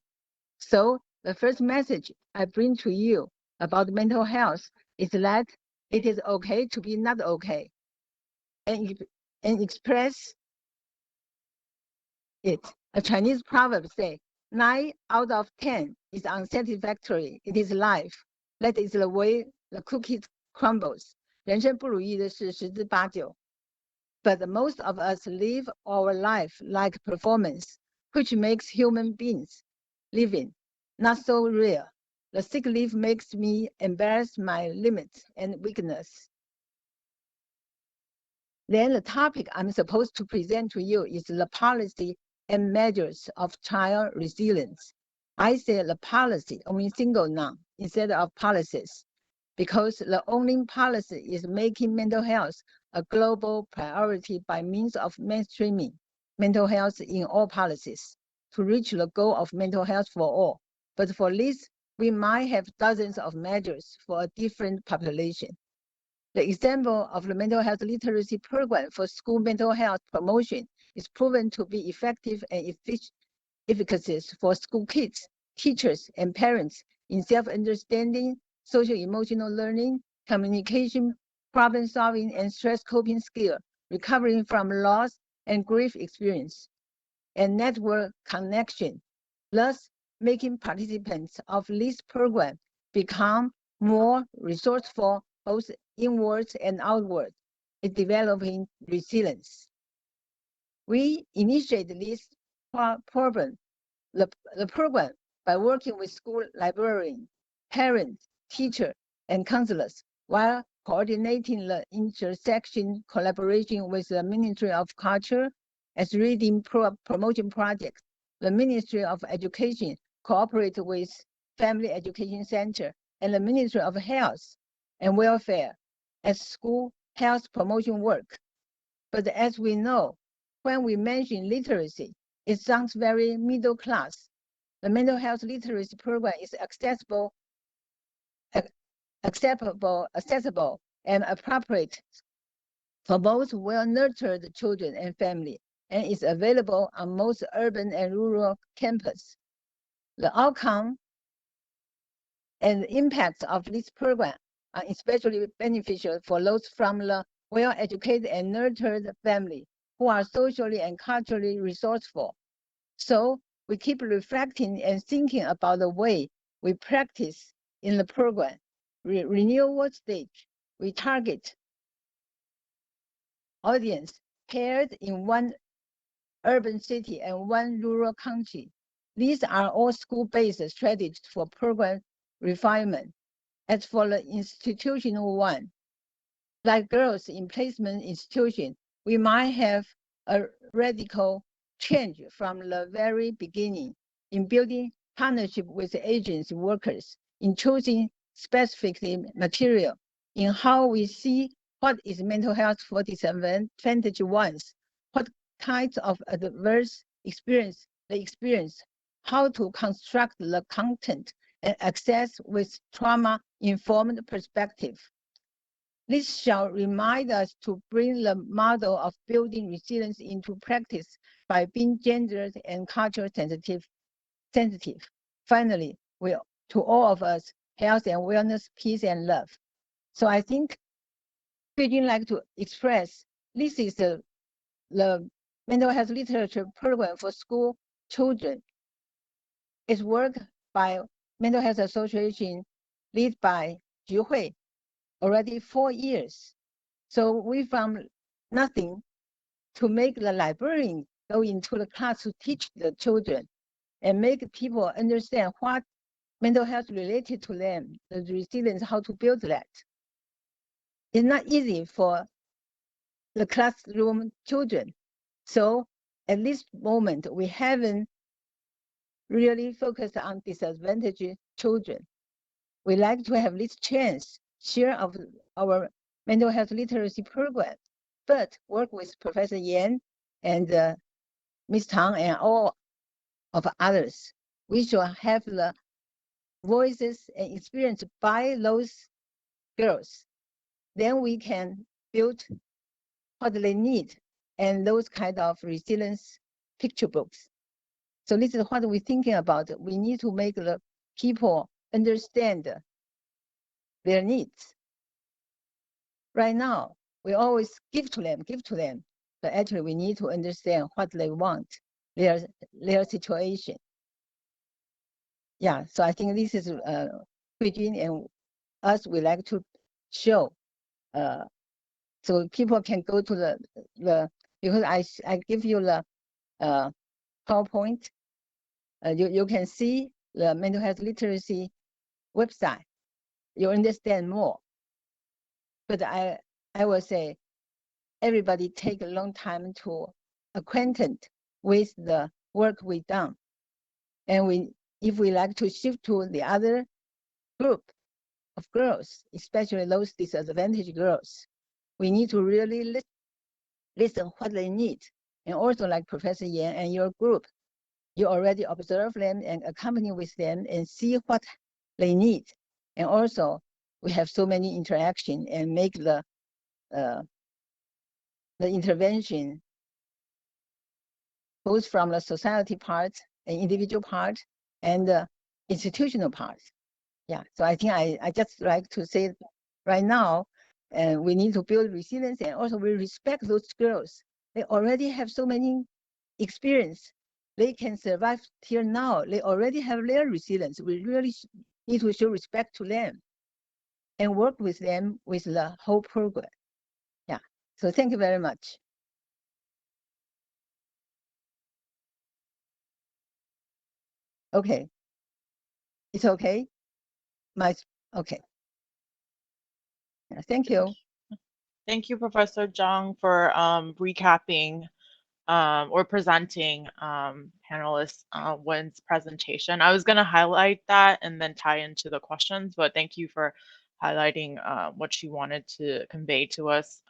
So the first message I bring to you about mental health is that it is okay to be not okay, and express it. A Chinese proverb says, 9 out of 10 is unsatisfactory. It is life. That is the way the cookie crumbles. 人生不如意的事十之八九. But most of us live our life like performance, which makes human beings living not so real. The sick leave makes me embrace my limits and weakness. Then the topic I'm supposed to present to you is the policy and measures of child resilience. I say the policy, only single noun, instead of policies, because the only policy is making mental health a global priority by means of mainstreaming mental health in all policies to reach the goal of mental health for all. But for this, we might have dozens of measures for a different population. The example of the mental health literacy program for school mental health promotion is proven to be effective and efficacious for school kids, teachers, and parents in self-understanding, social-emotional learning, communication, problem-solving, and stress coping skill, recovering from loss and grief experience, and network connection, thus making participants of this program become more resourceful both inwards and outwards, in developing resilience. We initiate this program, the program, by working with school librarians, parents, teachers, and counselors, while coordinating the intersection collaboration with the Ministry of Culture as reading promotion projects. The Ministry of Education cooperate with Family Education Center and the Ministry of Health and Welfare as school health promotion work. But as we know, when we mention literacy, it sounds very middle class. The mental health literacy program is accessible and appropriate for both well-nurtured children and family, and is available on most urban and rural campus. The outcome and the impacts of this program are especially beneficial for those from the well-educated and nurtured family who are socially and culturally resourceful. So we keep reflecting and thinking about the way we practice in the program. Renewal stage, we target audience paired in one urban city and one rural county. These are all school-based strategies for program refinement. As for the institutional one, like girls in placement institution, we might have a radical change from the very beginning in building partnership with agency workers, in choosing specific material, in how we see what is mental health for disadvantaged ones, what kinds of adverse experience they experience, how to construct the content and access with trauma-informed perspective. This shall remind us to bring the model of building resilience into practice by being gender and culture sensitive. Finally, to all of us, health and wellness, peace and love. So I think Beijing like to express this is the mental health literature program for school children. It's work by Mental Health Association, led by Ju Hui, already 4 years. So we from nothing to make the librarian go into the class to teach the children and make people understand what mental health related to them, the resilience, how to build that. It's not easy for the classroom children. So at this moment, we haven't really focused on disadvantaged children. We like to have this chance, share of our mental health literacy program, but work with Professor Yan and Ms. Tang and all of others. We should have the voices and experience by those girls. Then we can build what they need and those kind of resilience picture books. So this is what we're thinking about. We need to make the people understand their needs. Right now, we always give to them, but actually we need to understand what they want, their situation. Yeah, so I think this is Beijing and us, we like to show, so people can go to the because I give you the PowerPoint. You can see the mental health literacy website. You understand more. But I will say, everybody take a long time to acquainted with the work we done. And if we like to shift to the other group of girls, especially those disadvantaged girls, we need to really listen what they need. And also like Professor Yan and your group, you already observe them and accompany with them and see what they need. And also we have so many interaction and make the intervention both from the society part and individual part and the institutional part. Yeah, so I think I just like to say right now, we need to build resilience and also we respect those girls. They already have so many experience. They can survive till now. They already have their resilience. We really need to show respect to them and work with them with the whole program. Yeah, so thank you very much. Okay, it's okay. Okay. Thank you. Thank you, Professor Zhang, for recapping or presenting panelist Wen's presentation. I was going to highlight that and then tie into the questions, but thank you for highlighting what she wanted to convey to us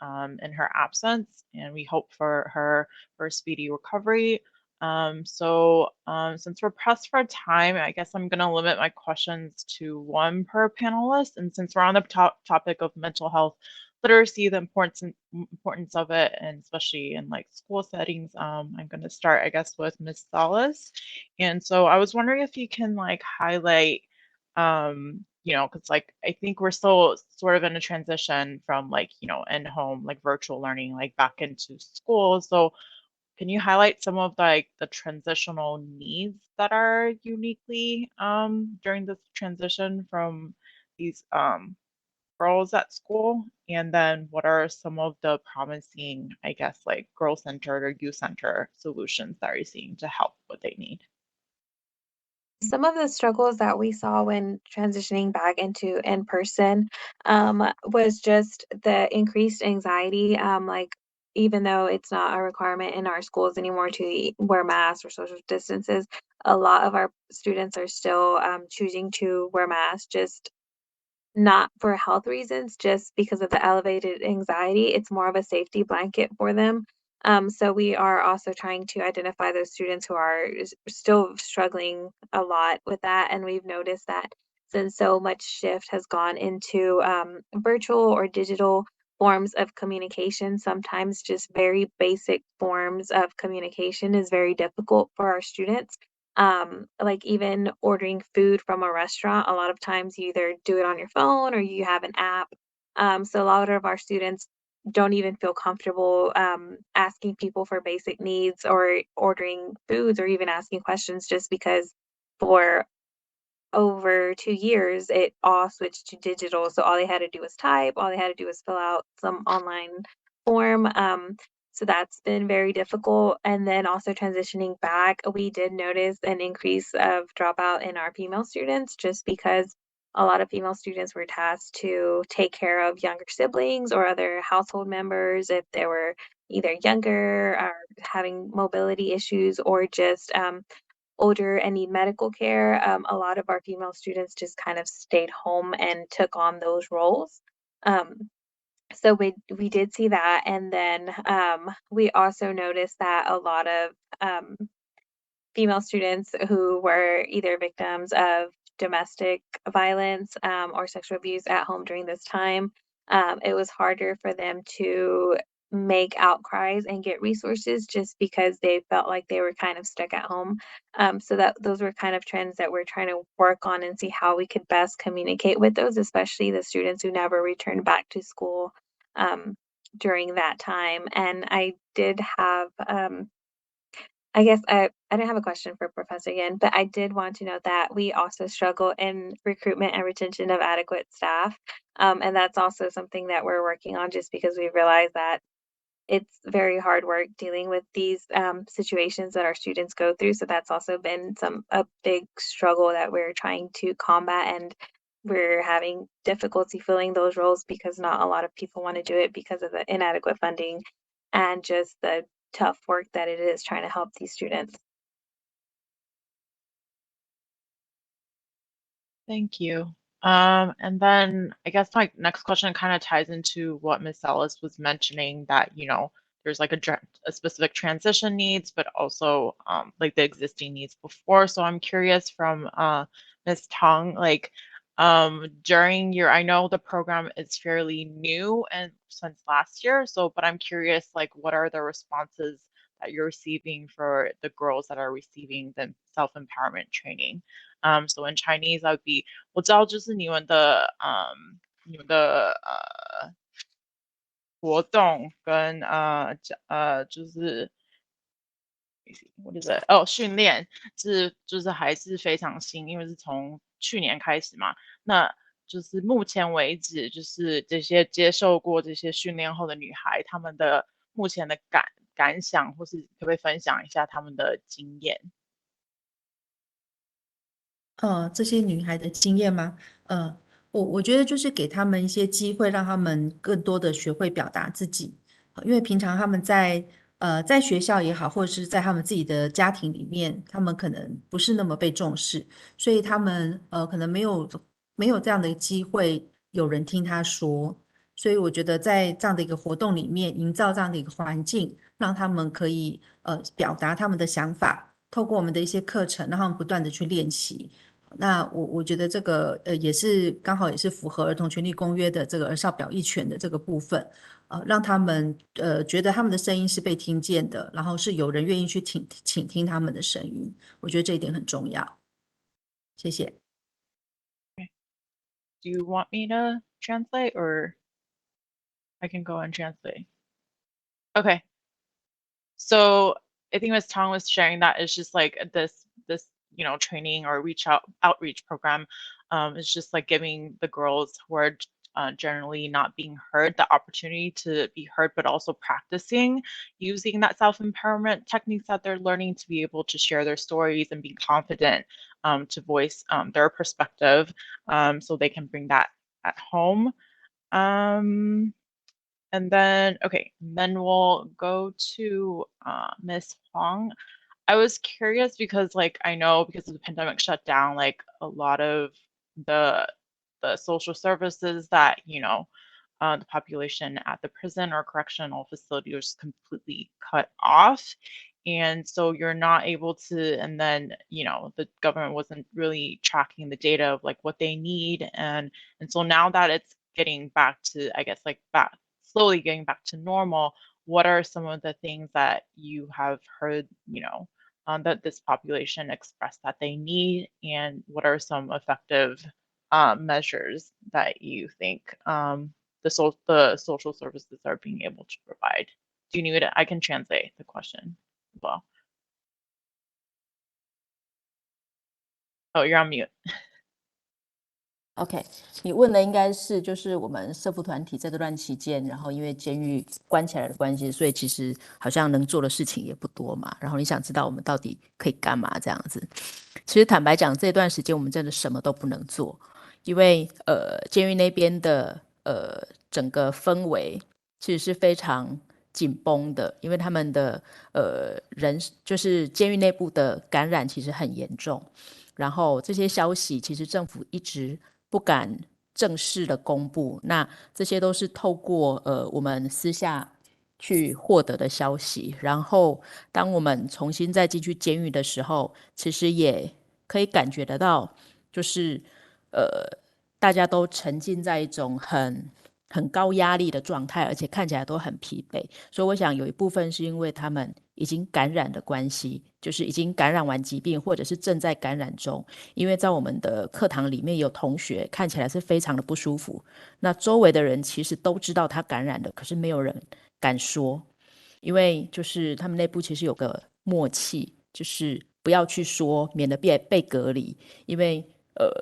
in her absence, and we hope for her for a speedy recovery. Since we're pressed for time, I guess I'm going to limit my questions to one per panelist, and since we're on the topic of mental health literacy, the importance of it, and especially in like school settings, I'm going to start, I guess, with Ms. Salas. And so I was wondering if you can like highlight, you know, because like I think we're still sort of in a transition from like, you know, in home, like virtual learning, like back into school. So can you highlight some of like the transitional needs that are uniquely during this transition from these girls at school? And then what are some of the promising, I guess, like girl-centered or youth-centered solutions that you're seeing to help what they need? Some of the struggles that we saw when transitioning back into in-person was just the increased anxiety. Like, even though it's not a requirement in our schools anymore to wear masks or social distances, a lot of our students are still choosing to wear masks, just not for health reasons, just because of the elevated anxiety. It's more of a safety blanket for them. So we are also trying to identify those students who are still struggling a lot with that. And we've noticed that since so much shift has gone into virtual or digital forms of communication, sometimes just very basic forms of communication is very difficult for our students. Like even ordering food from a restaurant, a lot of times you either do it on your phone or you have an app. So a lot of our students don't even feel comfortable asking people for basic needs or ordering foods or even asking questions, just because for over 2 years, it all switched to digital. So all they had to do was type, all they had to do was fill out some online form. So that's been very difficult. And then also transitioning back, we did notice an increase of dropout in our female students, just because a lot of female students were tasked to take care of younger siblings or other household members if they were either younger or having mobility issues, or just older and need medical care. A lot of our female students just kind of stayed home and took on those roles. So we did see that, and then we also noticed that a lot of female students who were either victims of domestic violence or sexual abuse at home during this time, it was harder for them to make outcries and get resources, just because they felt like they were kind of stuck at home. So that those were kind of trends that we're trying to work on and see how we could best communicate with those, especially the students who never returned back to school during that time. And I did have I guess I didn't have a question for Professor Yin, but I did want to note that we also struggle in recruitment and retention of adequate staff. And that's also something that we're working on, just because we realize that it's very hard work dealing with these situations that our students go through. So that's also been a big struggle that we're trying to combat, and we're having difficulty filling those roles because not a lot of people want to do it because of the inadequate funding and just the tough work that it is trying to help these students. Thank you. And then I guess my next question kind of ties into what Ms. Ellis was mentioning, that, you know, there's like a specific transition needs, but also like the existing needs before. So I'm curious from Ms. Tong, like during your, I know the program is fairly new and since last year, so, but I'm curious, like, what are the responses that you're receiving for the girls that are receiving the self-empowerment training? So in Chinese, that would be 我知道就是你们的活动跟就是what is it？哦，训练就是还是非常新，因为是从去年开始嘛。那就是目前为止，就是这些接受过这些训练后的女孩，她们的目前的感想，或是可不可以分享一下她们的经验？这些女孩的经验吗？我觉得就是给他们一些机会，让他们更多的学会表达自己，因为平常他们在学校也好，或者是在他们自己的家庭里面，他们可能不是那么被重视，所以他们可能没有这样的机会有人听他说，所以我觉得在这样的一个活动里面，营造这样的一个环境，让他们可以表达他们的想法，透过我们的一些课程，让他们不断的去练习。那我觉得这个也是刚好也是符合儿童权利公约的这个儿少表意权的这个部分，让他们觉得他们的声音是被听见的，然后是有人愿意去倾听他们的声音，我觉得这一点很重要。谢谢。Do you want me to translate or I can go and translate? Okay. So I think Ms. Tong was sharing that it's just like this training or outreach program is just like giving the girls who are generally not being heard the opportunity to be heard, but also practicing using that self-empowerment techniques that they're learning to be able to share their stories and be confident to voice their perspective, so they can bring that at home. And then we'll go to Ms. Huang. I was curious because I know because of the pandemic shutdown, like a lot of the social services that the population at the prison or correctional facility was completely cut off. And so you're not able to, and then the government wasn't really tracking the data of like what they need, and so now that it's getting back to, I guess, slowly getting back to normal, what are some of the things that you have heard, that this population express that they need, and what are some effective measures that you think the social services are being able to provide? Do you need it? I can translate the question as well. Oh, you're on mute. OK， 你问的应该是就是我们社福团体在这段期间，然后因为监狱关起来的关系，所以其实好像能做的事情也不多嘛。然后你想知道我们到底可以干嘛这样子？其实坦白讲，这段时间我们真的什么都不能做，因为监狱那边的整个氛围其实是非常紧绷的，因为他们的人就是监狱内部的感染其实很严重，然后这些消息其实政府一直不敢正式的公布，那这些都是透过我们私下去获得的消息，然后当我们重新再进去监狱的时候，其实也可以感觉得到，就是大家都沉浸在一种很高压力的状态，而且看起来都很疲惫，所以我想有一部分是因为他们已经感染的关系，就是已经感染完疾病，或者是正在感染中。因为在我们的课堂里面有同学看起来是非常的不舒服，那周围的人其实都知道他感染了，可是没有人敢说，因为就是他们内部其实有个默契，就是不要去说，免得被隔离，因为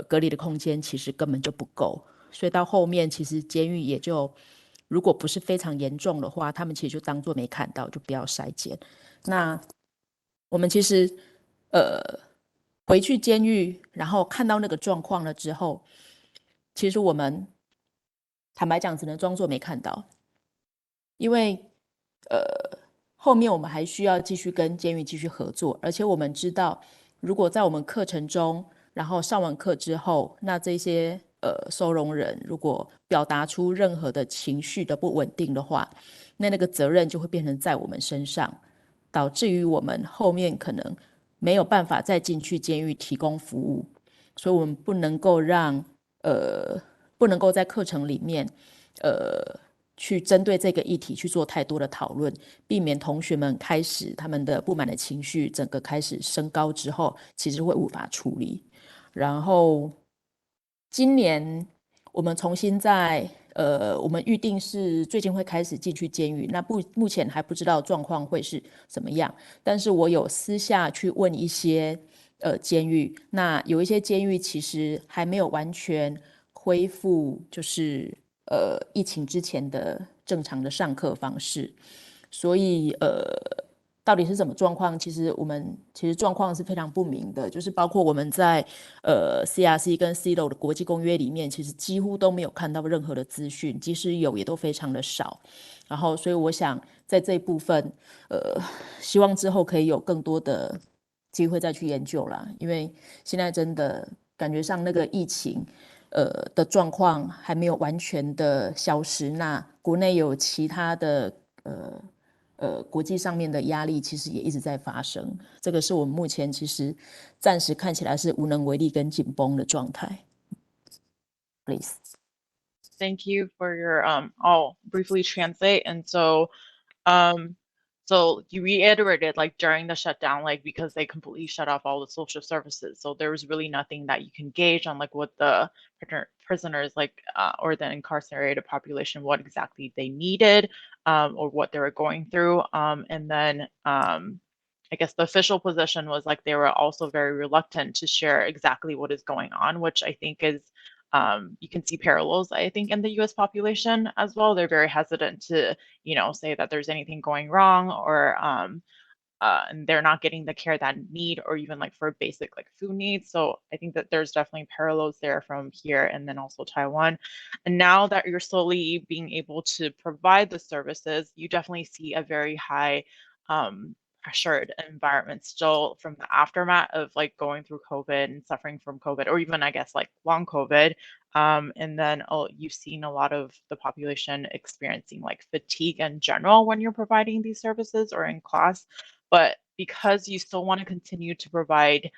隔离的空间其实根本就不够。所以到后面其实监狱也就如果不是非常严重的话，他们其实就当作没看到，就不要筛检。那我们其实回去监狱，然后看到那个状况了之后，其实我们坦白讲只能装作没看到，因为后面我们还需要继续跟监狱继续合作，而且我们知道，如果在我们课程中，然后上完课之后，那这些收容人如果表达出任何的情绪的不稳定的话，那个责任就会变成在我们身上，导致于我们后面可能没有办法再进去监狱提供服务，所以我们不能够在课程里面去针对这个议题去做太多的讨论，避免同学们开始他们的不满的情绪整个开始升高之后，其实会无法处理。然后今年我们重新我们预定是最近会开始进去监狱，那目前还不知道状况会是怎么样，但是我有私下去问一些监狱，那有一些监狱其实还没有完全恢复，就是疫情之前的正常的上课方式，所以到底是什么状况？其实状况是非常不明的，就是包括我们在CRC 跟 CELO 的国际公约里面，其实几乎都没有看到任何的资讯，即使有也都非常的少。然后，所以我想在这一部分，希望之后可以有更多的机会再去研究啦，因为现在真的感觉上那个疫情。的状况还没有完全的消失，那国内有其他的国际上面的压力，其实也一直在发生。这个是我们目前其实暂时看起来是无能为力跟紧绷的状态。Please. Thank you for your I'll briefly translate. And so you reiterated like during the shutdown, like because they completely shut off all the social services, so there was really nothing that you can gauge on like what the prisoners like or the incarcerated population, what exactly they needed or what they were going through. And then I guess the official position was like they were also very reluctant to share exactly what is going on, which I think is you can see parallels, I think, in the US population as well. They're very hesitant to, say that there's anything going wrong or and they're not getting the care that need or even like for basic like food needs. So I think that there's definitely parallels there from here and then also Taiwan. And now that you're slowly being able to provide the services, you definitely see a very high pressured environment still from the aftermath of like going through COVID and suffering from COVID, or even I guess like long COVID. And then you've seen a lot of the population experiencing like fatigue in general when you're providing these services or in class. But because you still want to continue to provide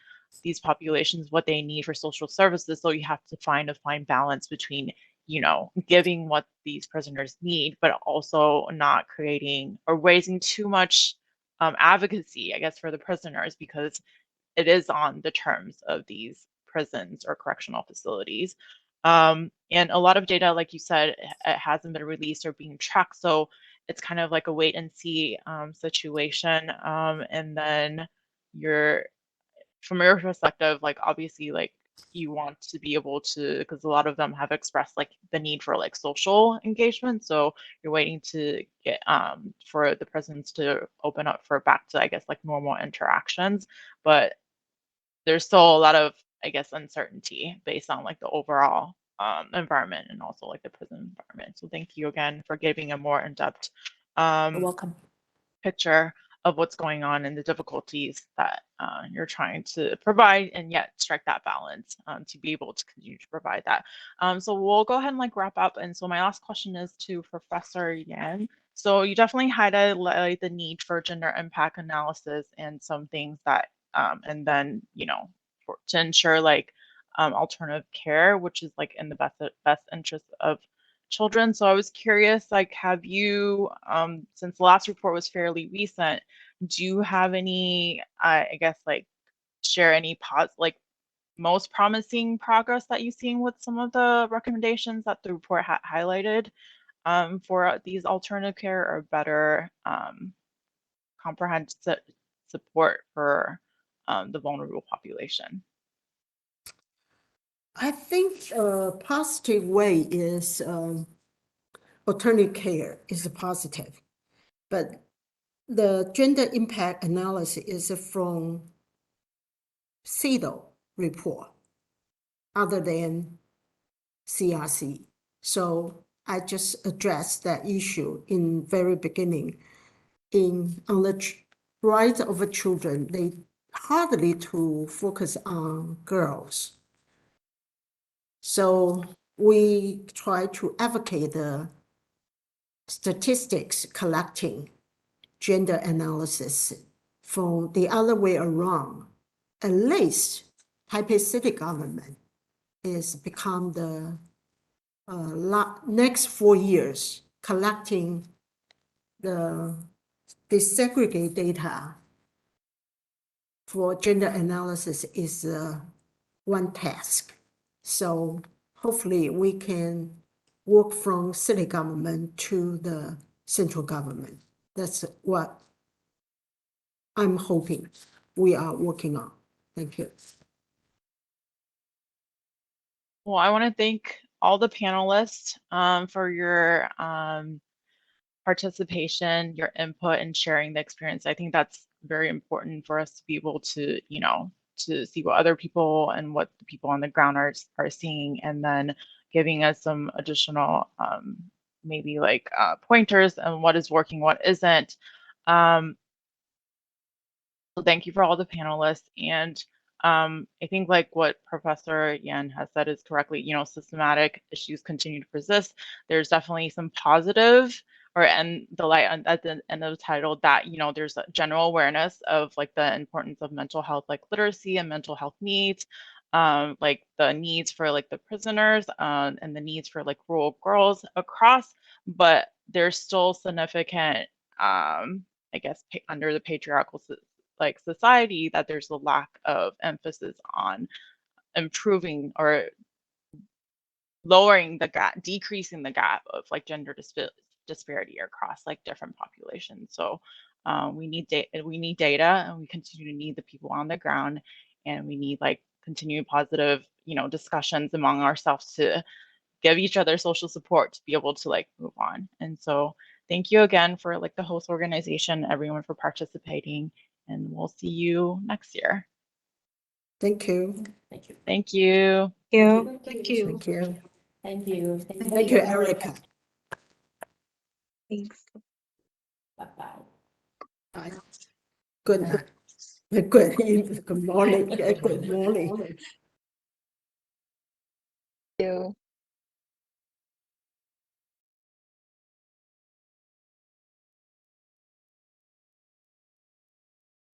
these populations what they need for social services, so you have to find a fine balance between giving what these prisoners need, but also not creating or raising too much advocacy, I guess, for the prisoners, because it is on the terms of these prisons or correctional facilities. And a lot of data, like you said, it hasn't been released or being tracked. So it's kind of like a wait and see situation. And then from your perspective, like obviously, like you want to be able to, because a lot of them have expressed like the need for like social engagement. So you're waiting to get for the prisons to open up for back to, I guess, like normal interactions. But there's still a lot of, I guess, uncertainty based on like the overall environment and also like the prison environment. So thank you again for giving a more in-depth You're welcome. picture of what's going on and the difficulties that you're trying to provide and yet strike that balance to be able to continue to provide that. So we'll go ahead and like wrap up. And so my last question is to Professor Yan. So you definitely highlight the need for gender impact analysis and some things that, and then, to ensure like alternative care, which is like in the best interest of children. So I was curious, like, have you, since the last report was fairly recent, do you have any, I guess, like, share any most promising progress that you've seen with some of the recommendations that the report highlighted for these alternative care or better comprehensive support for the vulnerable population? I think a positive way is alternative care is a positive, but the gender impact analysis is from CEDAW report other than CRC. So I just addressed that issue in very beginning. On the rights of children, they hardly to focus on girls. So we try to advocate the statistics collecting gender analysis from the other way around. At least Taipei City government is become the next 4 years collecting the disaggregate data for gender analysis is one task. So hopefully we can work from city government to the central government. That's what I'm hoping we are working on. Thank you. Well, I want to thank all the panelists for your participation, your input, and sharing the experience. I think that's very important for us to be able to, to see what other people and what the people on the ground are seeing, and then giving us some additional maybe like pointers on what is working, what isn't. So thank you for all the panelists. And I think like what Professor Yan has said is correctly, systematic issues continue to persist. There's definitely some positive and the light at the end of the title that, there's a general awareness of like the importance of mental health, like literacy and mental health needs, like the needs for like the prisoners and the needs for like rural girls across, but there's still significant, I guess, under the patriarchal like society, that there's a lack of emphasis on improving or lowering the gap, decreasing the gap of like gender disparity across like different populations. So we need data, and we continue to need the people on the ground, and we need like continued positive, discussions among ourselves to give each other social support to be able to like move on. And so thank you again for like the host organization, everyone for participating, and we'll see you next year. Thank you. Thank you. Thank you. Thank you. Thank you. Thank you. Thank you, Erica. Thanks. Bye-bye. Bye. Good night. Good morning. Good morning. You.